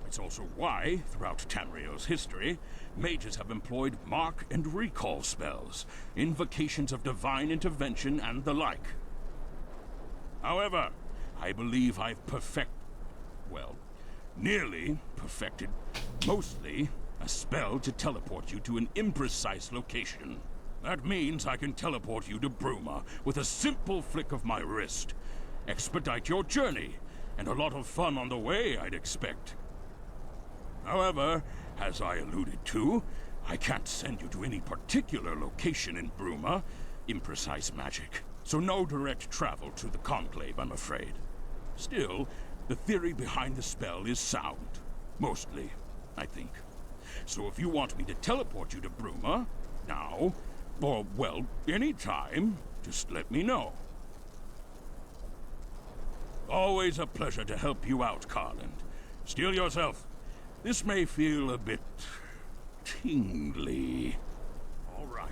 It's also why, throughout Tamriel's history, mages have employed mark and recall spells, invocations of divine intervention, and the like. However, I believe I've nearly perfected, mostly, a spell to teleport you to an imprecise location. That means I can teleport you to Bruma with a simple flick of my wrist. Expedite your journey, and a lot of fun on the way, I'd expect. However, as I alluded to, I can't send you to any particular location in Bruma. Imprecise magic. So no direct travel to the Conclave, I'm afraid. Still, the theory behind the spell is sound. Mostly, I think. So if you want me to teleport you to Bruma, now, or, well, any time, just let me know. Always a pleasure to help you out, Carland. Steel yourself. This may feel a bit tingly. All right,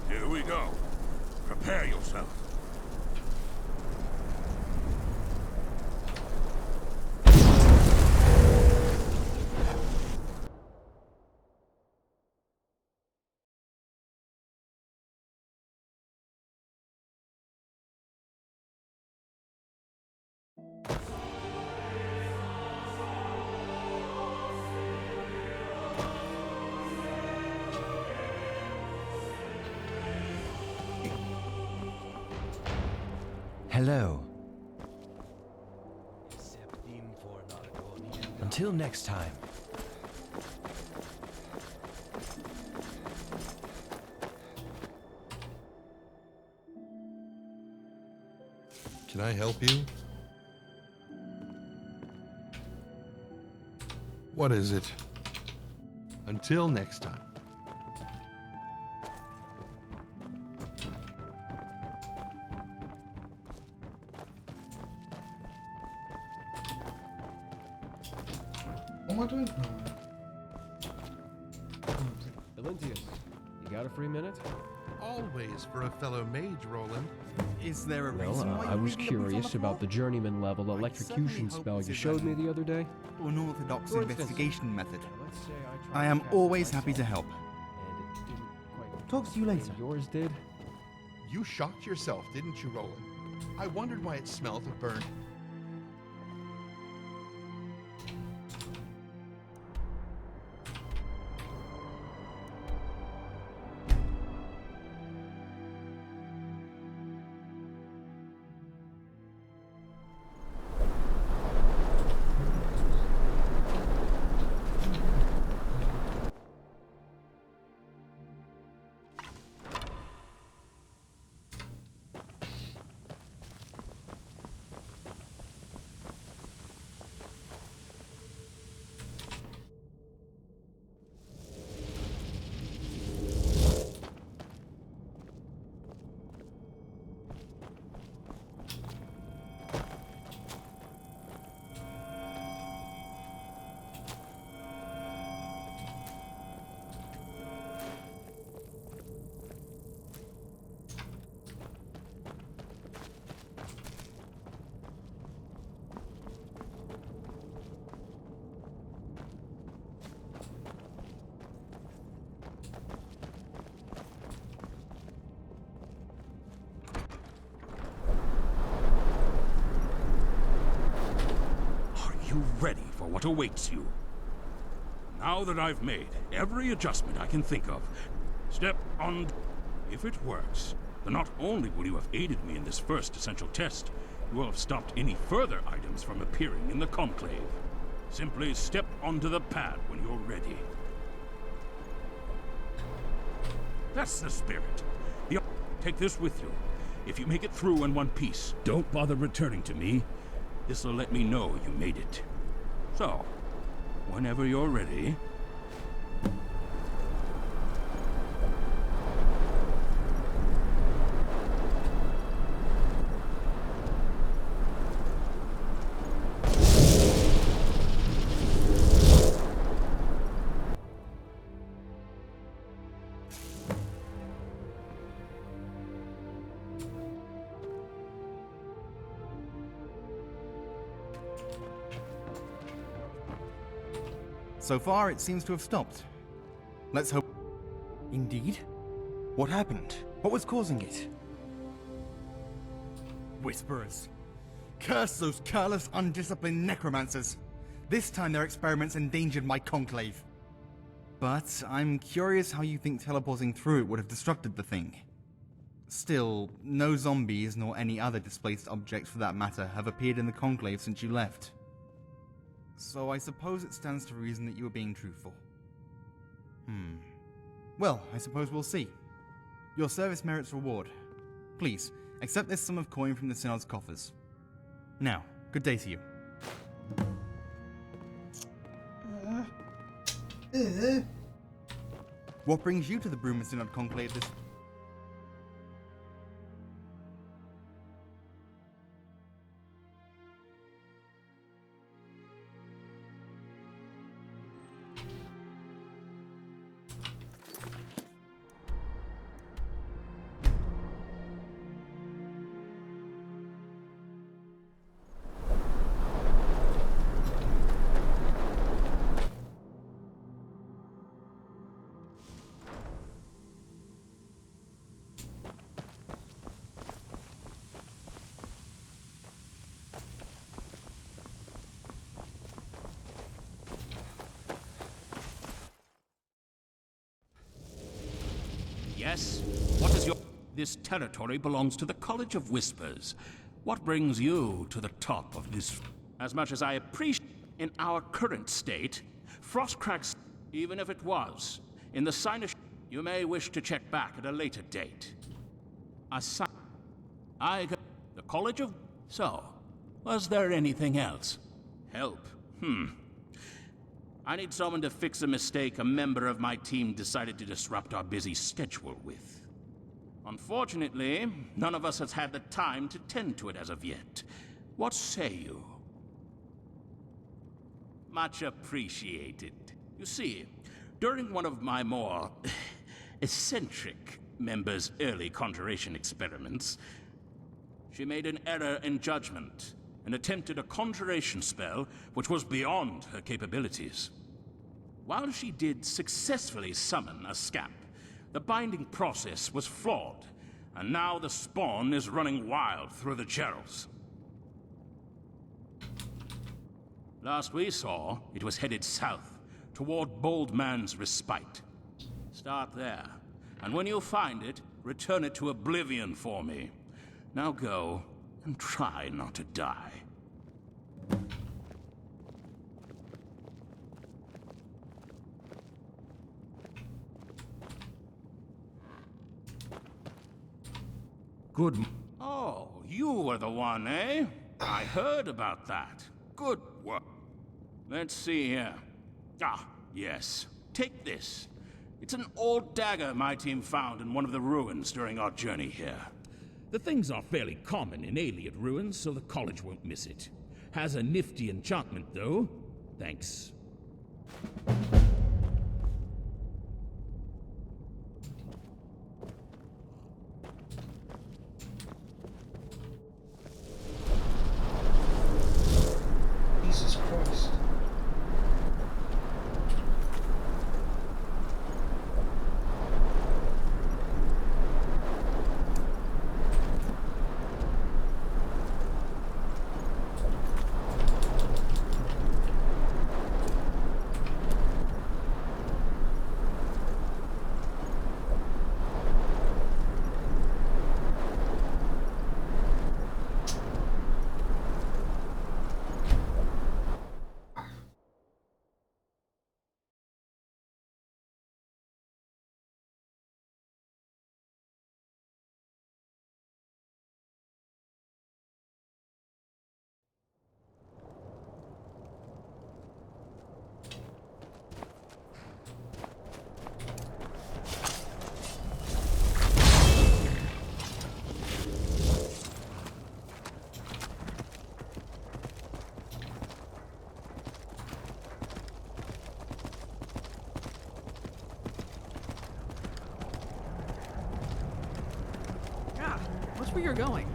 here we go. Prepare yourself. Hello. Until next time. Can I help you? What is it? Until next time. What am I doing? Valentius, you got a free minute? Always for a fellow mage, Roland. Is there a Well, reason why I you're was leaving the boots on the curious about the floor? journeyman level electrocution spell you showed me the other day. Unorthodox For instance, investigation method. let's say I tried I to am cast it always happy myself, to help. and it didn't quite Talk to you later. yours did. You shocked yourself, didn't you, Roland? I wondered why it smelled of burnt. You ready for what awaits you? Now that I've made every adjustment I can think of, step on... If it works, then not only will you have aided me in this first essential test, you will have stopped any further items from appearing in the conclave. Simply step onto the pad when you're ready. That's the spirit. Take this with you. If you make it through in one piece, don't bother returning to me. This'll let me know you made it. So, whenever you're ready... So far, it seems to have stopped. Let's hope... Indeed? What happened? What was causing it? Whisperers. Curse those careless, undisciplined necromancers! This time their experiments endangered my conclave. But I'm curious how you think teleporting through it would have destructed the thing. Still, no zombies nor any other displaced objects for that matter have appeared in the conclave since you left. So I suppose it stands to reason that you were being truthful. Well, I suppose we'll see. Your service merits reward. Please, accept this sum of coin from the Synod's coffers. Now, good day to you. What brings you to the Bruma Synod Conclave this... Yes? What is your... This territory belongs to the College of Whispers. What brings you to the top of this... As much as I appreciate... In our current state, Frostcrack's... Even if it was, in the Cynish... You may wish to check back at a later date. Aside... The College of... So, was there anything else? Help? I need someone to fix a mistake a member of my team decided to disrupt our busy schedule with. Unfortunately, none of us has had the time to tend to it as of yet. What say you? Much appreciated. You see, during one of my more eccentric members' early conjuration experiments, she made an error in judgment and attempted a conjuration spell which was beyond her capabilities. While she did successfully summon a scamp, the binding process was flawed, and now the spawn is running wild through the channels. Last we saw, it was headed south, toward Bold Man's Respite. Start there, and when you find it, return it to oblivion for me. Now go, and try not to die. Good. Oh, you were the one, eh? I heard about that. Good work. Let's see here. Ah, yes. Take this. It's an old dagger my team found in one of the ruins during our journey here. The things are fairly common in Alien ruins, so the college won't miss it. Has a nifty enchantment, though. Thanks. Jesus Christ. Watch where you're going.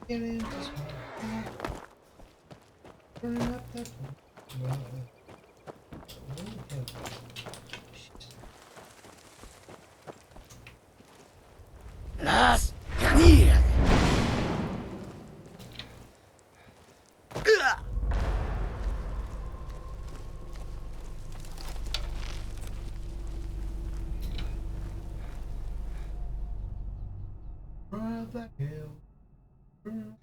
Get in this one. Burn up that one. Las Canillas. Run up that hill. Burn up.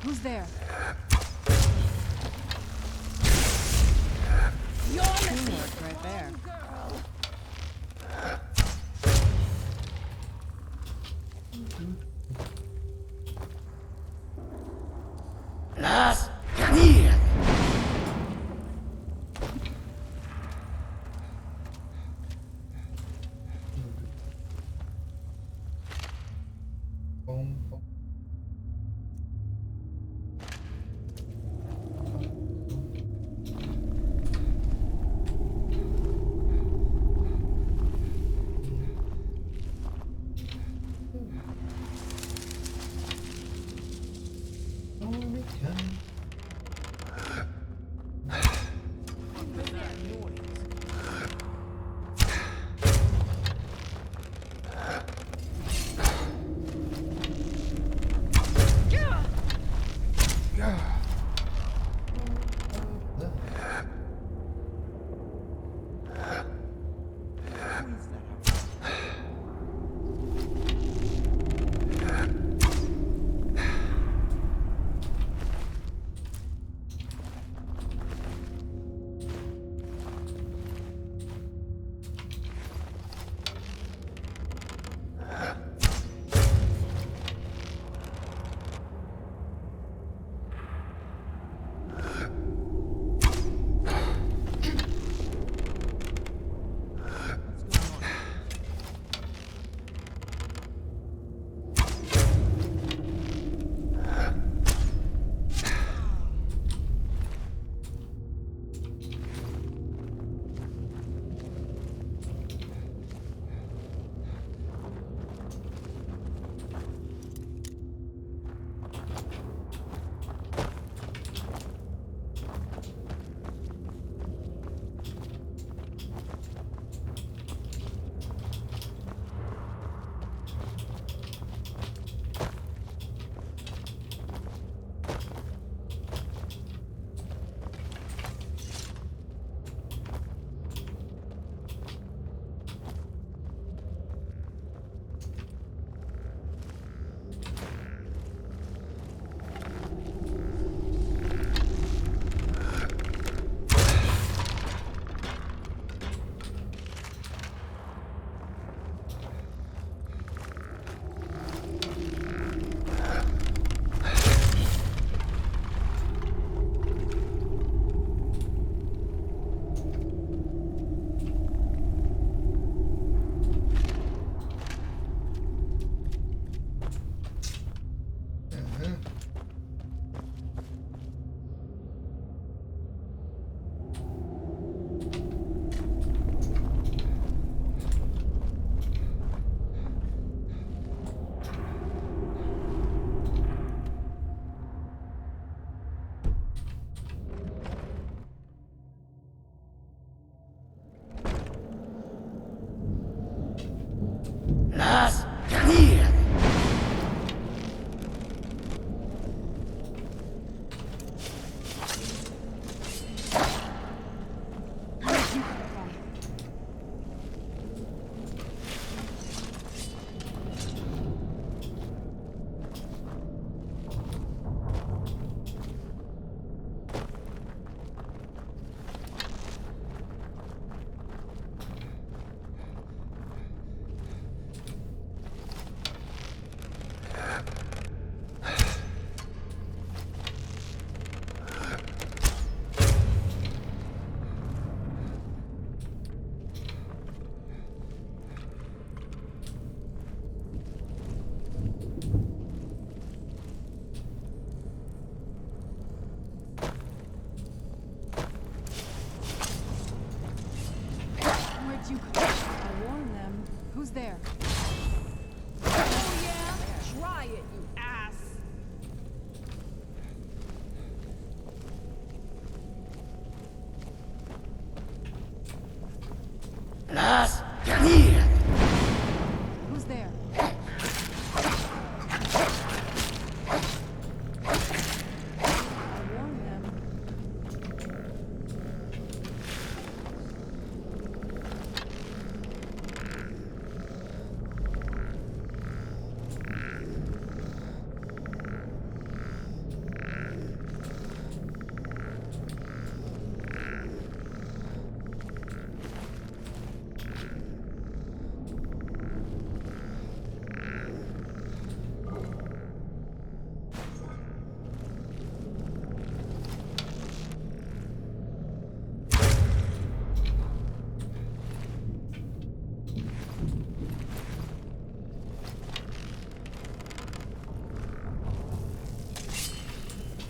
Who's there? Teamwork right there. Las Canillas.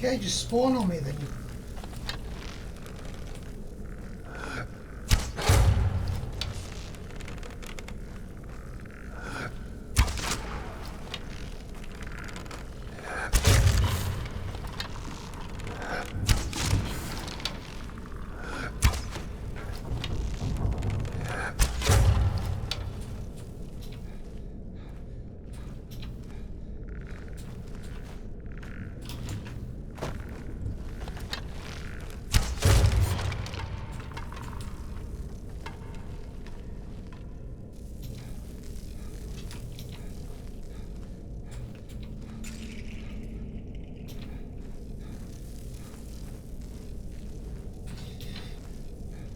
Okay, just spawn on me then.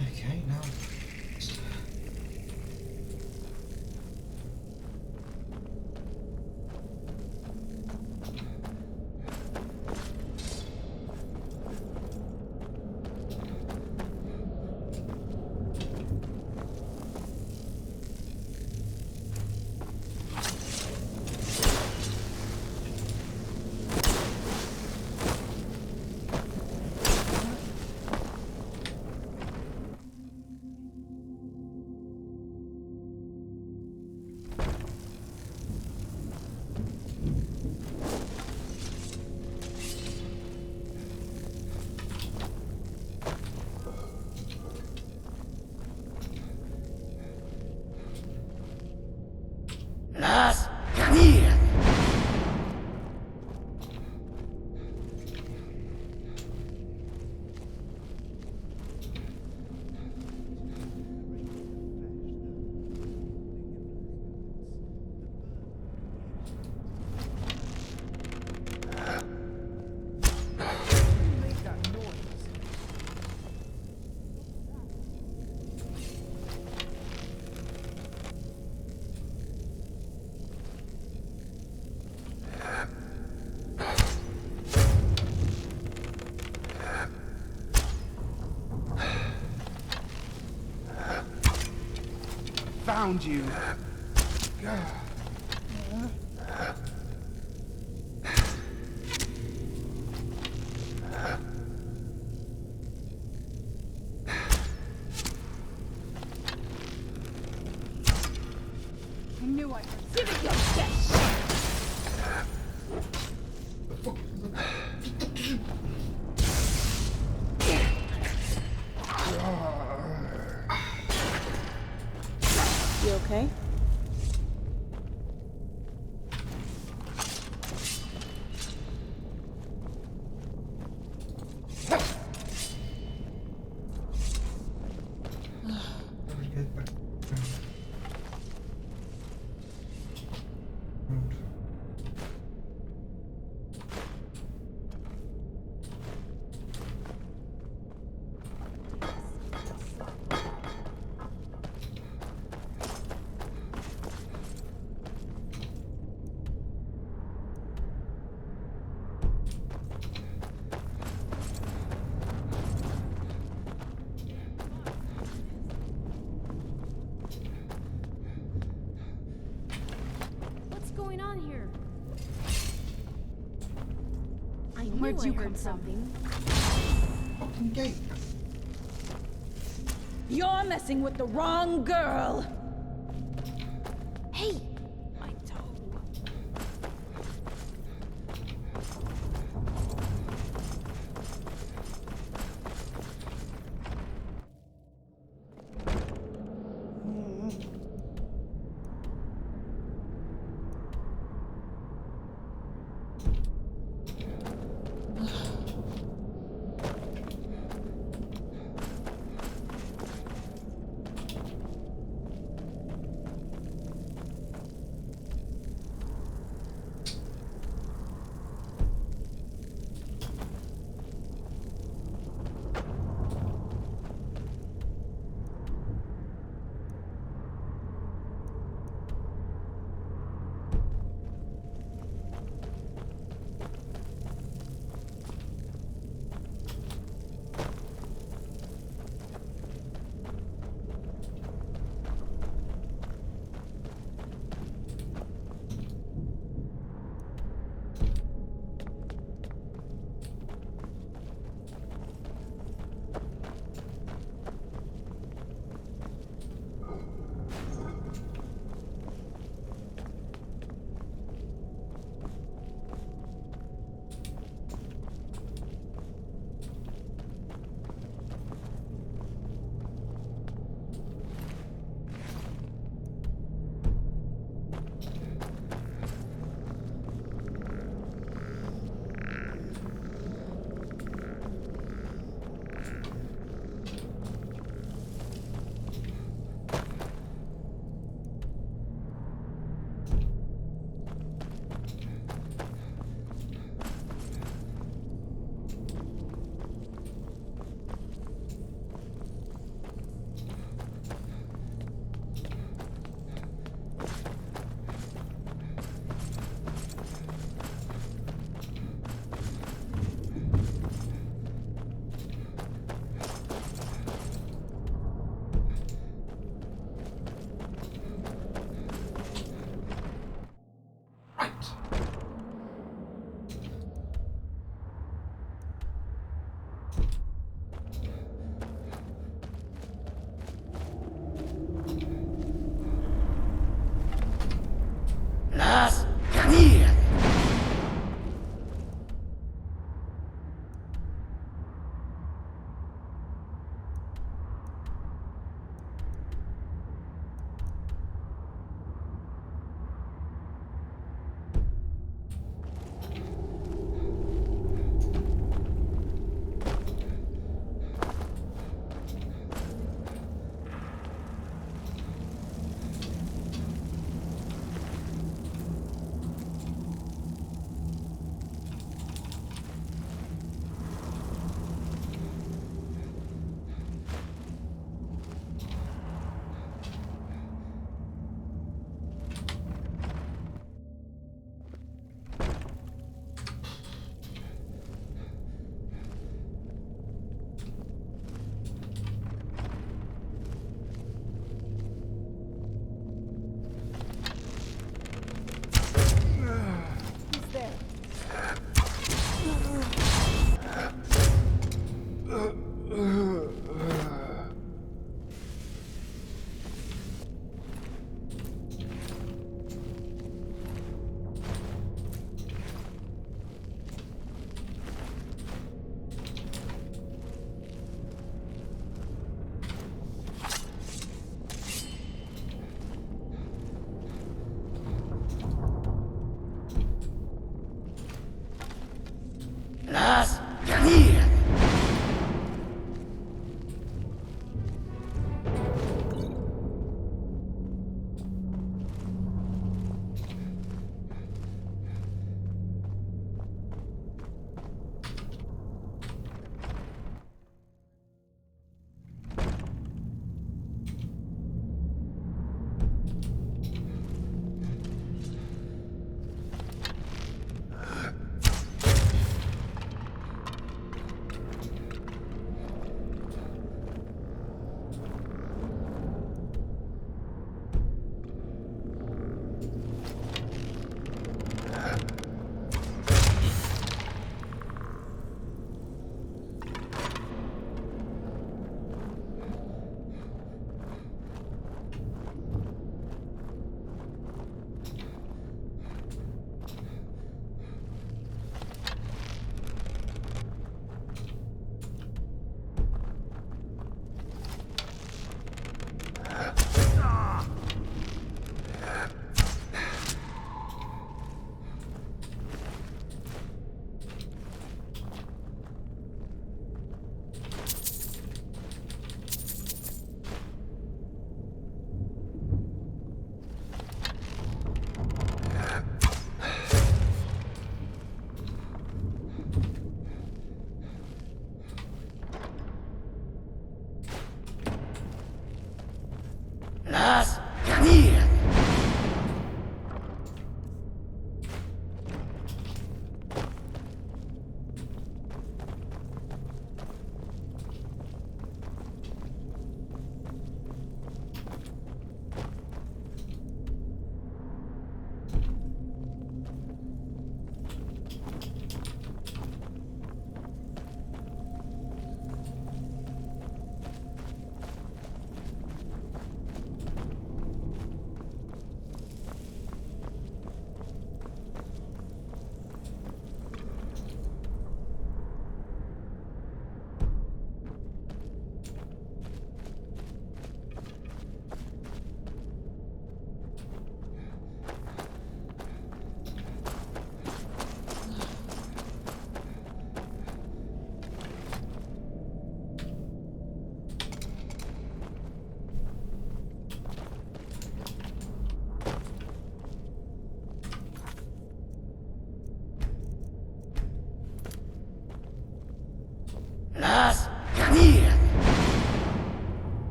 Okay, now. Las Canillas. Found you. I knew I heard. Give it your best. You okay? What's going on here? I knew Where'd you I heard come from? something. Fucking gate. You're messing with the wrong girl. Hey, my toe.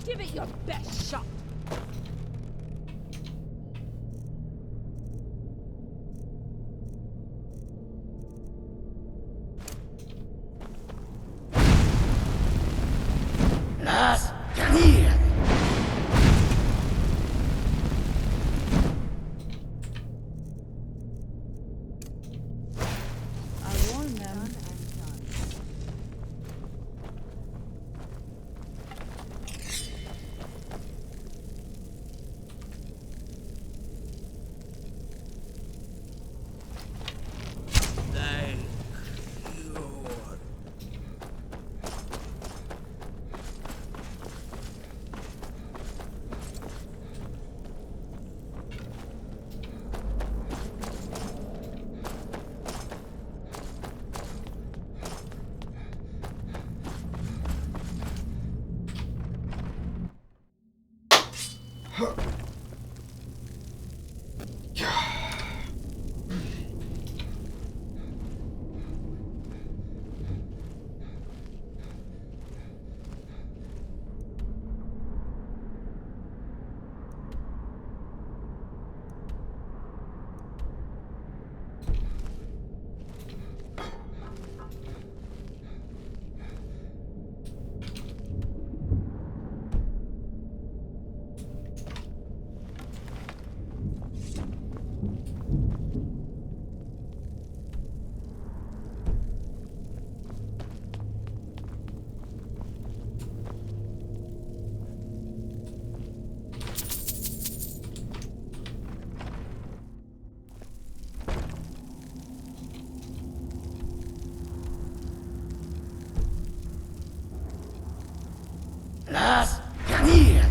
Give it your best shot. Las Daniel. I warned them. Thank you. Las Daniel.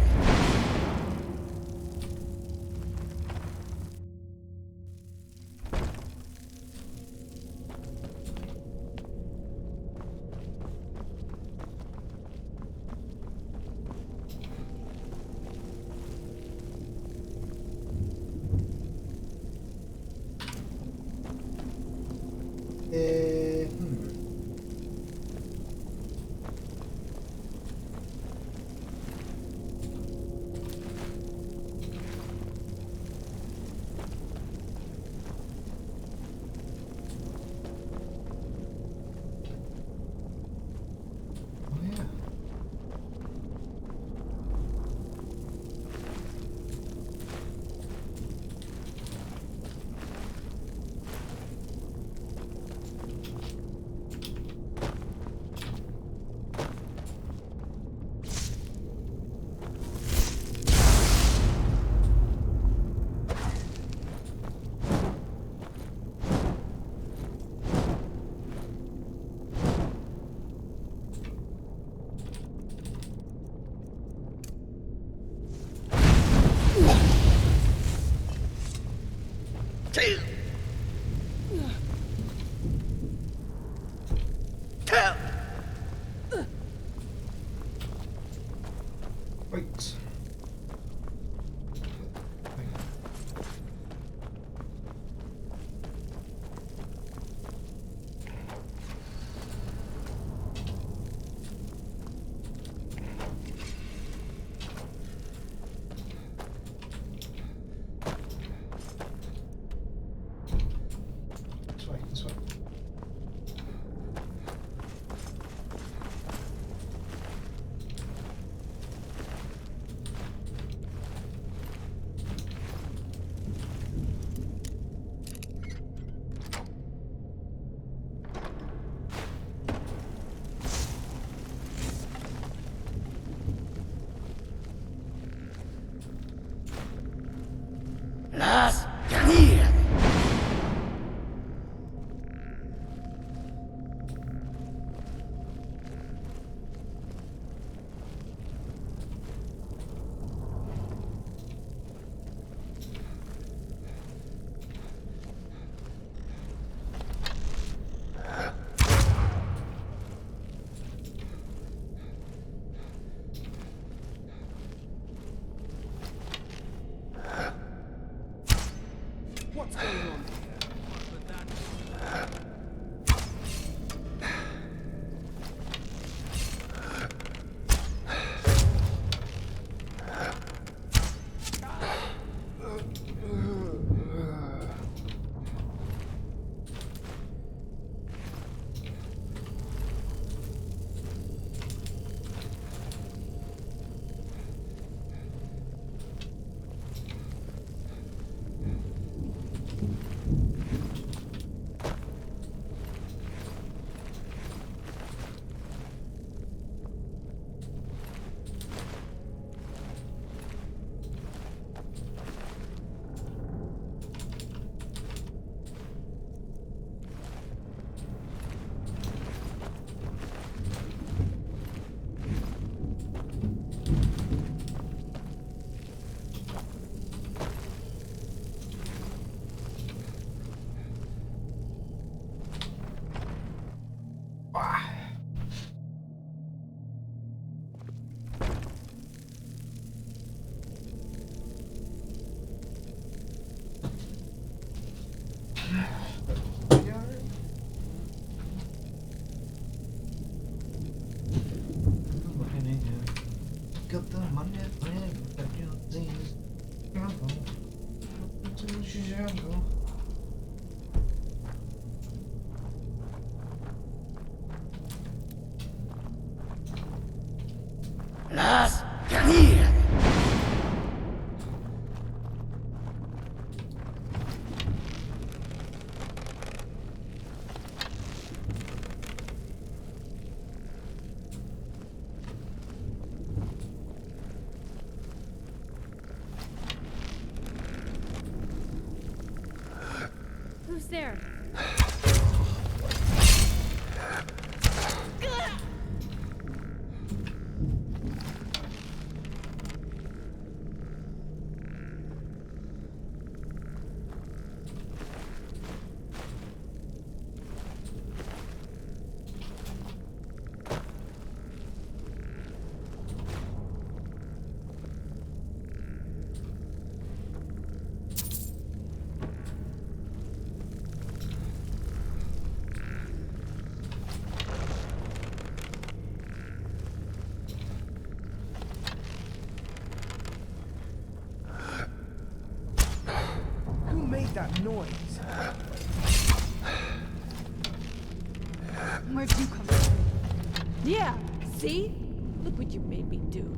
Wait. This way, this way. Las Canillas. Who's there? Who made that noise? Where'd you come from? Yeah, see? Look what you made me do.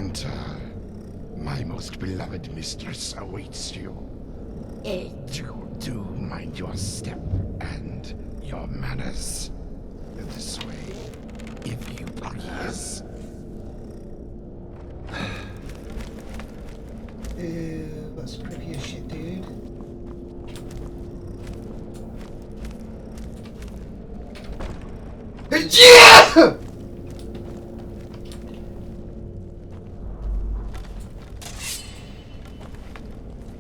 Enter. My most beloved mistress awaits you. Do mind your step and your manners. This way, if you please. Ew, that's creepy as shit, dude. Yeah!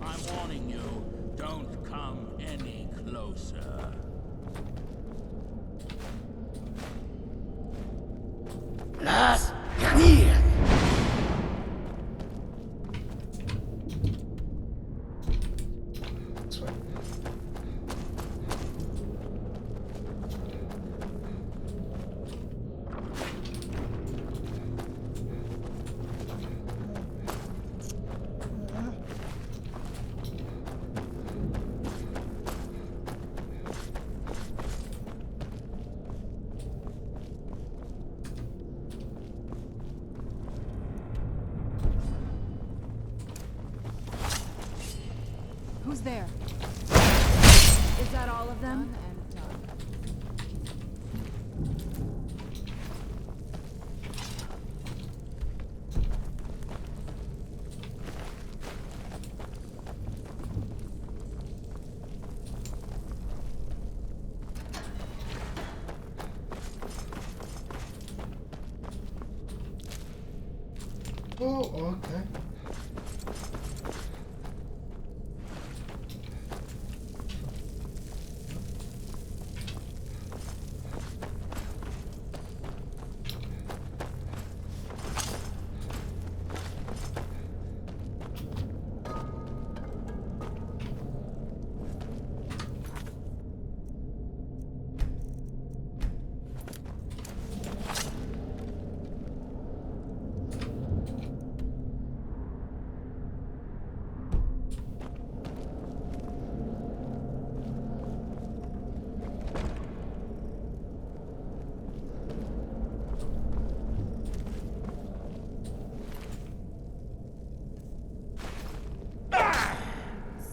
I'm warning you, don't come any closer. Las Canillas! Who's there? Is that all of them? Done and done. Oh, okay.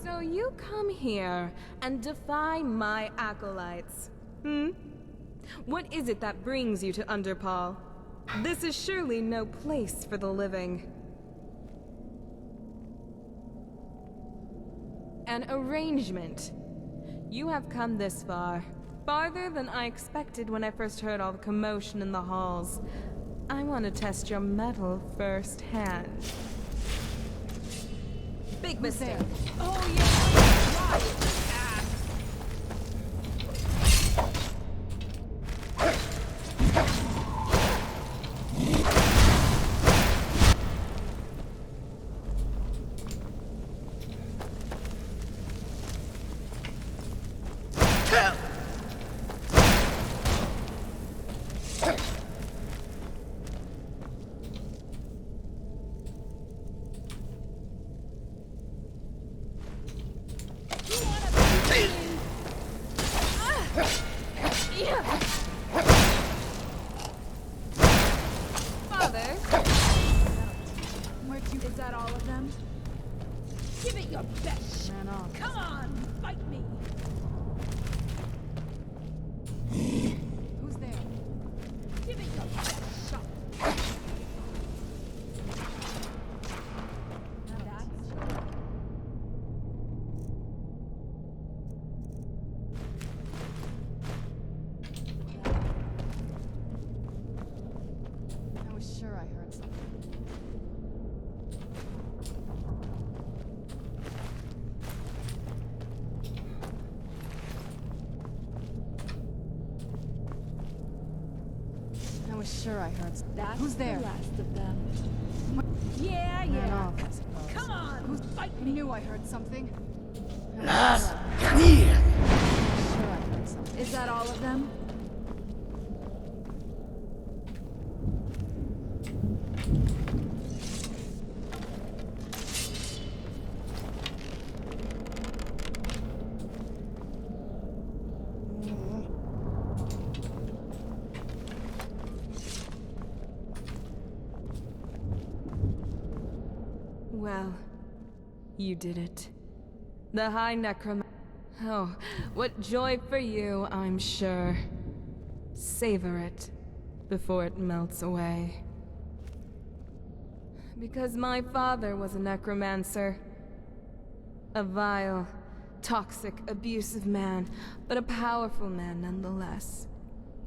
So you come here and defy my acolytes, hmm? What is it that brings you to Underpaw? This is surely no place for the living. An arrangement. You have come this far. Farther than I expected when I first heard all the commotion in the halls. I want to test your mettle firsthand. Big mistake. Oh yeah, right. Is that all of them? Give it your best. Ran off. Come on, fight me. Who's there? Give it your best shot. I was sure I heard something. I was sure I heard something. That's Who's there? the last of them. Yeah, Ran yeah. off, I suppose. Come on, Who's fight I me. knew I heard something. Las Canillas! Sure I heard something. Is that all of them? Well, you did it. The High Necromancer. Oh, what joy for you, I'm sure. Savor it before it melts away. Because my father was a necromancer. A vile, toxic, abusive man, but a powerful man nonetheless.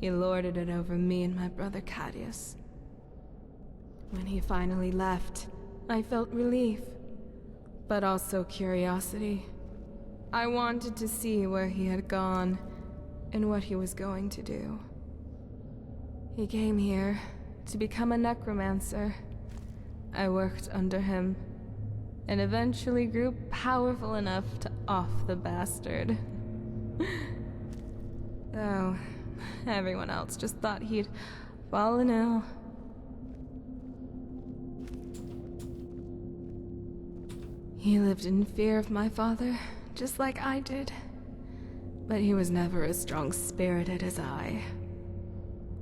He lorded it over me and my brother Cadius. When he finally left, I felt relief, but also curiosity. I wanted to see where he had gone and what he was going to do. He came here to become a necromancer. I worked under him and eventually grew powerful enough to off the bastard. Though, everyone else just thought he'd fallen ill. He lived in fear of my father, just like I did. But he was never as strong-spirited as I.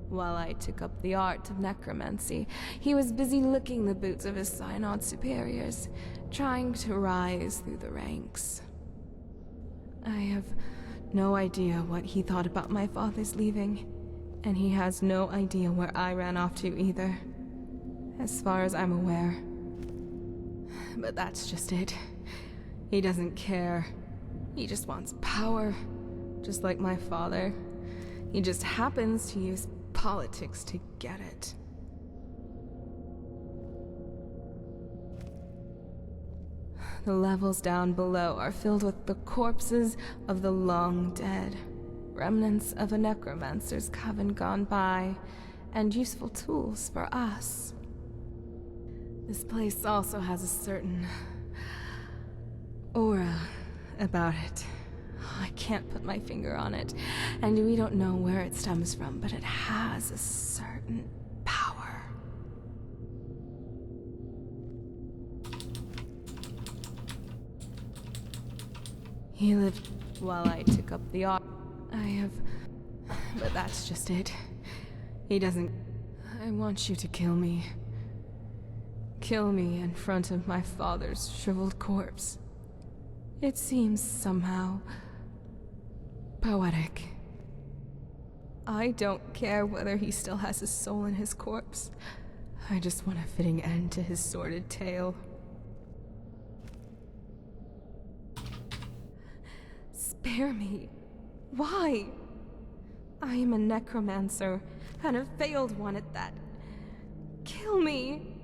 While I took up the art of necromancy, he was busy licking the boots of his synod superiors, trying to rise through the ranks. I have no idea what he thought about my father's leaving, and he has no idea where I ran off to either, as far as I'm aware. But that's just it. He doesn't care. He just wants power, just like my father. He just happens to use politics to get it. The levels down below are filled with the corpses of the long dead, remnants of a necromancer's coven gone by, and useful tools for us. This place also has a certain aura about it. I can't put my finger on it, and we don't know where it stems from, but it has a certain power. He lived while I took up the art. But that's just it. He doesn't. I want you to kill me. Kill me in front of my father's shriveled corpse. It seems somehow poetic. I don't care whether he still has his soul in his corpse. I just want a fitting end to his sordid tale. Spare me. Why? I am a necromancer, and a failed one at that. Kill me.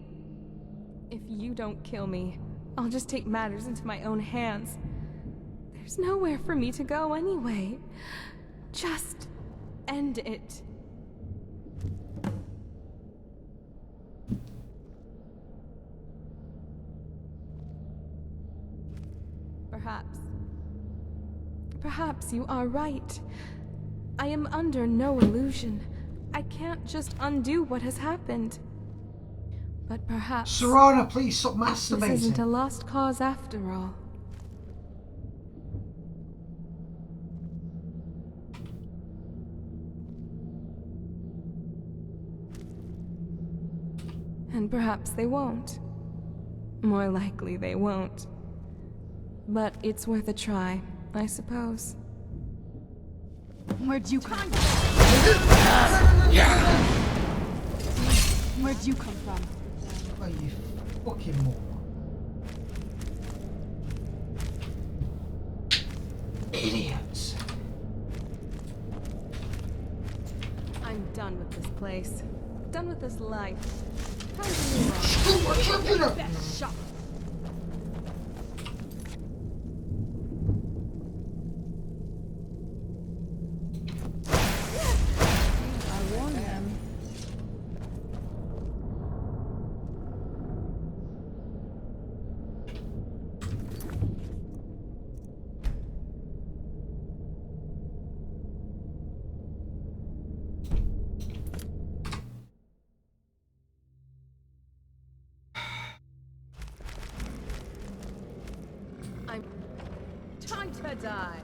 If you don't kill me, I'll just take matters into my own hands. There's nowhere for me to go anyway. Just end it. Perhaps you are right. I am under no illusion. I can't just undo what has happened. But perhaps... Serana, please stop masturbating. This isn't a lost cause after all. And perhaps they won't. More likely they won't. But it's worth a try, I suppose. Where'd you come from? Where'd you come from? Oh, you fucking moron. Idiots. I'm done with this place. Done with this life. Time to move on. Best shot. I warned them. Time to die.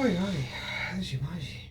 Oi, oi. Magi, magi.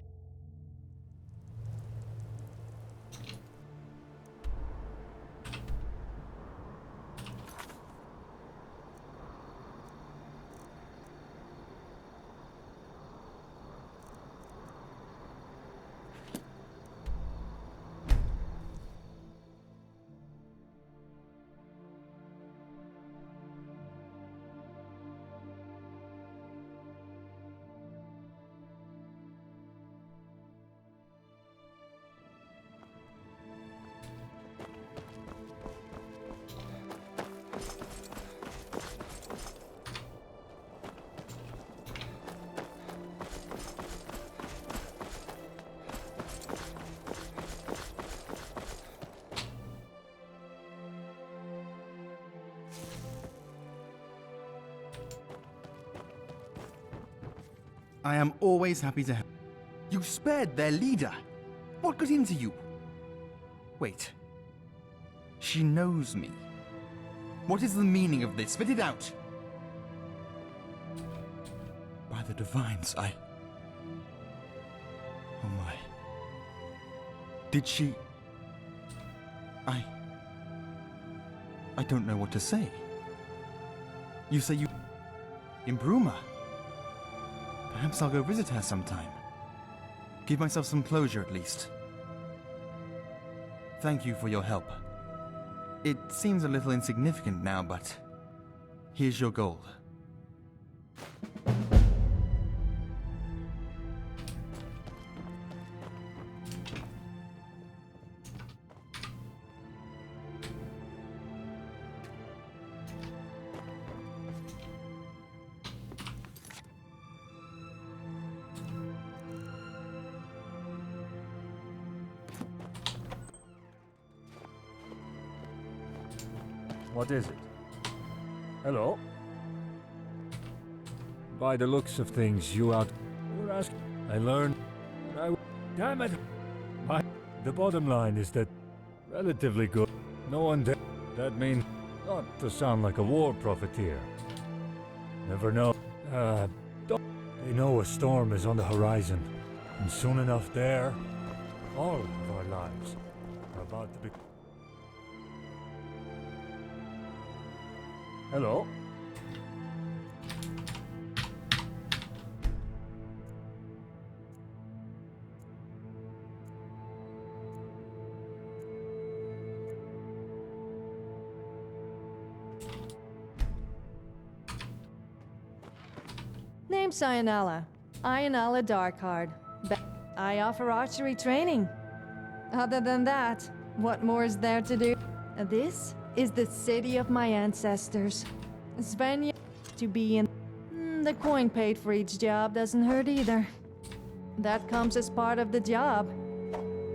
I am always happy to help. You spared their leader. What got into you? Wait. She knows me. What is the meaning of this? Spit it out. By the divines, Oh my. Did she... I don't know what to say. You say you... in Bruma. Perhaps I'll go visit her sometime. Give myself some closure at least. Thank you for your help. It seems a little insignificant now, but here's your gold. What is it? Hello? By the looks of things, you were asked. I learned. Damn it! The bottom line is that relatively good. No one did. That means not to sound like a war profiteer. Never know. They know a storm is on the horizon, and soon enough there, all of our lives are about to be. Hello? Name's Ionala. Ionala Darkheart. I offer archery training. Other than that, what more is there to do? This is the city of my ancestors. Svenja to be in. The coin paid for each job doesn't hurt either. That comes as part of the job.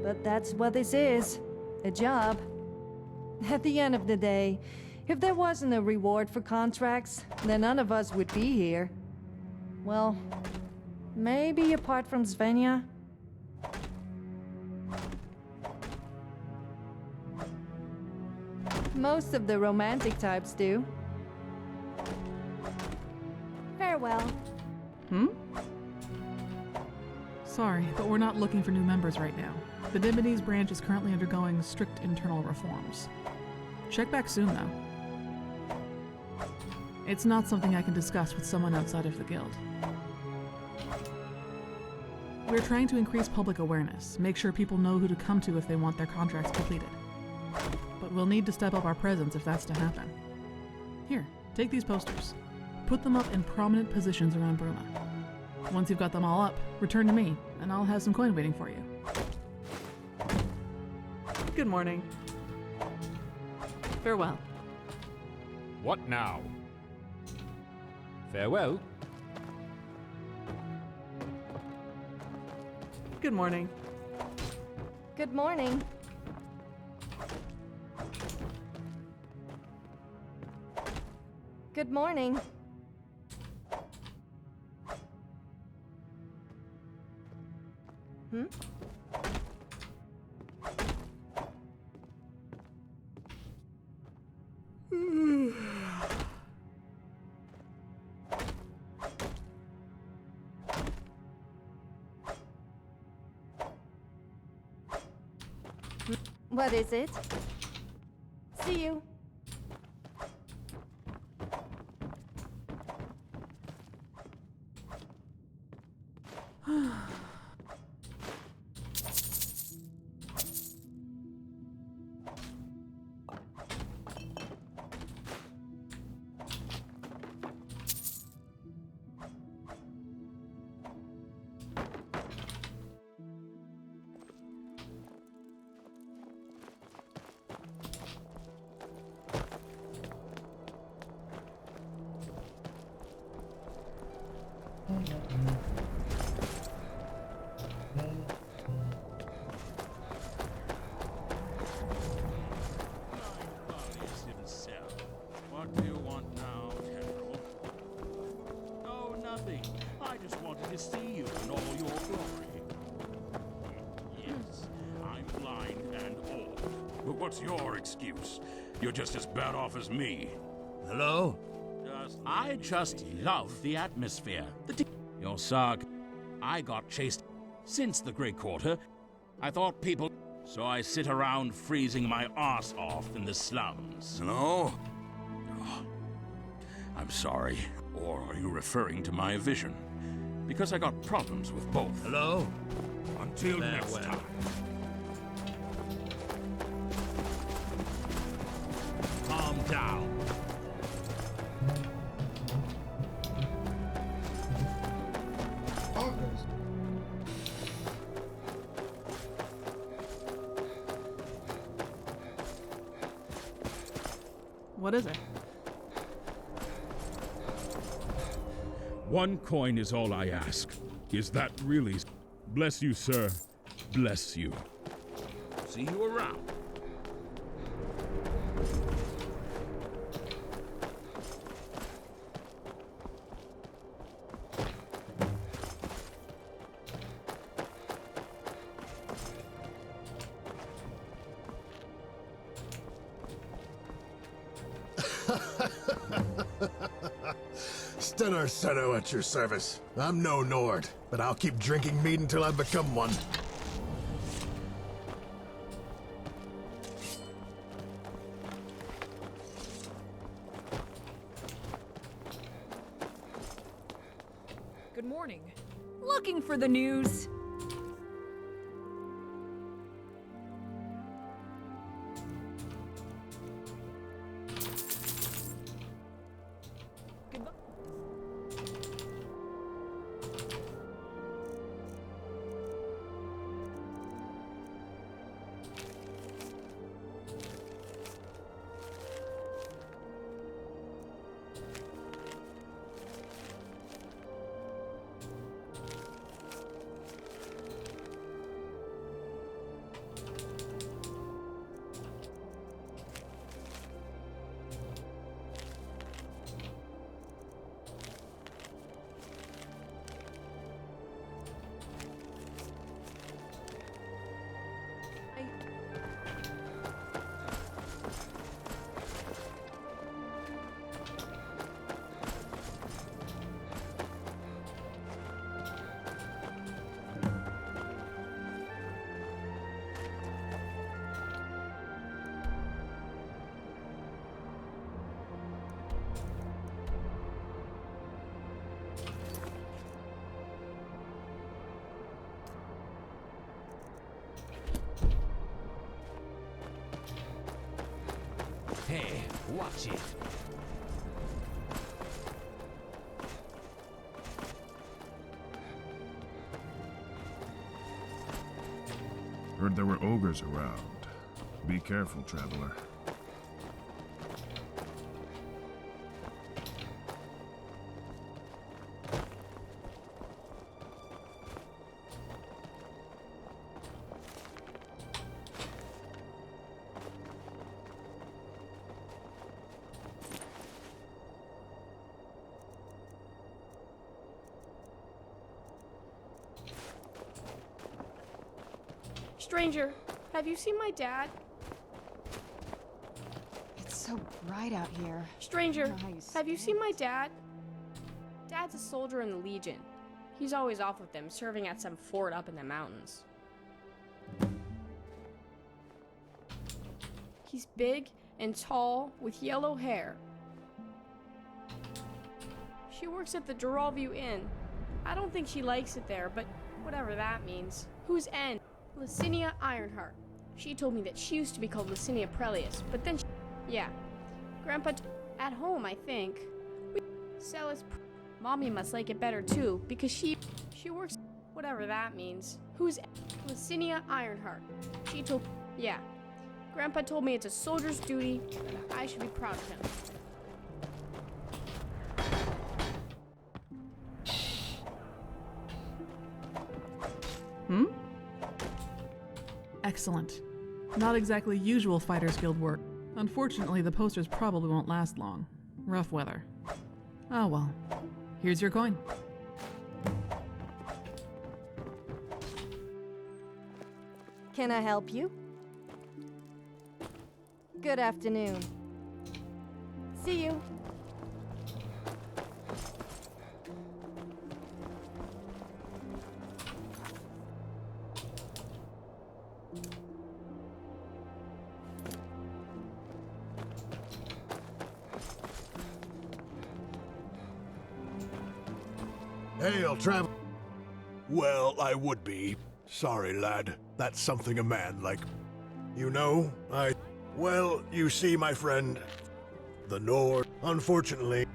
But that's what this is. A job. At the end of the day, if there wasn't a reward for contracts, then none of us would be here. Well, maybe apart from Svenja. Most of the romantic types do. Farewell. Hmm? Sorry, but we're not looking for new members right now. The Divinities branch is currently undergoing strict internal reforms. Check back soon, though. It's not something I can discuss with someone outside of the guild. We're trying to increase public awareness, make sure people know who to come to if they want their contracts completed. But we'll need to step up our presence if that's to happen. Here, take these posters. Put them up in prominent positions around Bruma. Once you've got them all up, return to me, and I'll have some coin waiting for you. Good morning. Farewell. What now? Farewell? Good morning. Good morning. Good morning. Hmm? What is it? See you. What do you want now, General? Oh, nothing. I just wanted to see you in all your glory. Yes, I'm blind and old. But what's your excuse? You're just as bad off as me. Hello? I just love the atmosphere. Your Sark, I got chased since the Great Quarter. I thought people... So I sit around freezing my arse off in the slums. Hello? Oh, I'm sorry. Or are you referring to my vision? Because I got problems with both. Hello? Until next time. Calm down. What is it? 1 coin is all I ask. Is that really... Bless you, sir. Bless you. See you around. Stunner Seno at your service. I'm no Nord, but I'll keep drinking mead until I become one. Good morning. Looking for the news. Hey, watch it. Heard there were ogres around. Be careful, traveler. Stranger, have you seen my dad? It's so bright out here. Stranger, have you seen my dad? Dad's a soldier in the Legion. He's always off with them, serving at some fort up in the mountains. He's big and tall with yellow hair. She works at the Duralview Inn. I don't think she likes it there, but whatever that means. Who's N? Licinia Ironheart. She told me that she used to be called Licinia Prelius, but then yeah. Grandpa at home, I think. Celis Mommy must like it better too, because she works whatever that means. Who's Licinia Ironheart? She told yeah. Grandpa told me it's a soldier's duty, and I should be proud of him. Hmm? Excellent. Not exactly usual Fighters Guild work. Unfortunately, the posters probably won't last long. Rough weather. Oh well. Here's your coin. Can I help you? Good afternoon. See you. Hail, travel. Well, I would be. Sorry, lad. That's something a man like. You know, well, you see, my friend. The Nord, unfortunately.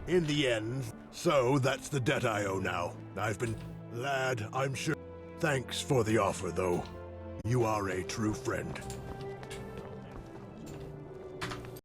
In the end. So, that's the debt I owe now. Lad, I'm sure. Thanks for the offer, though. You are a true friend.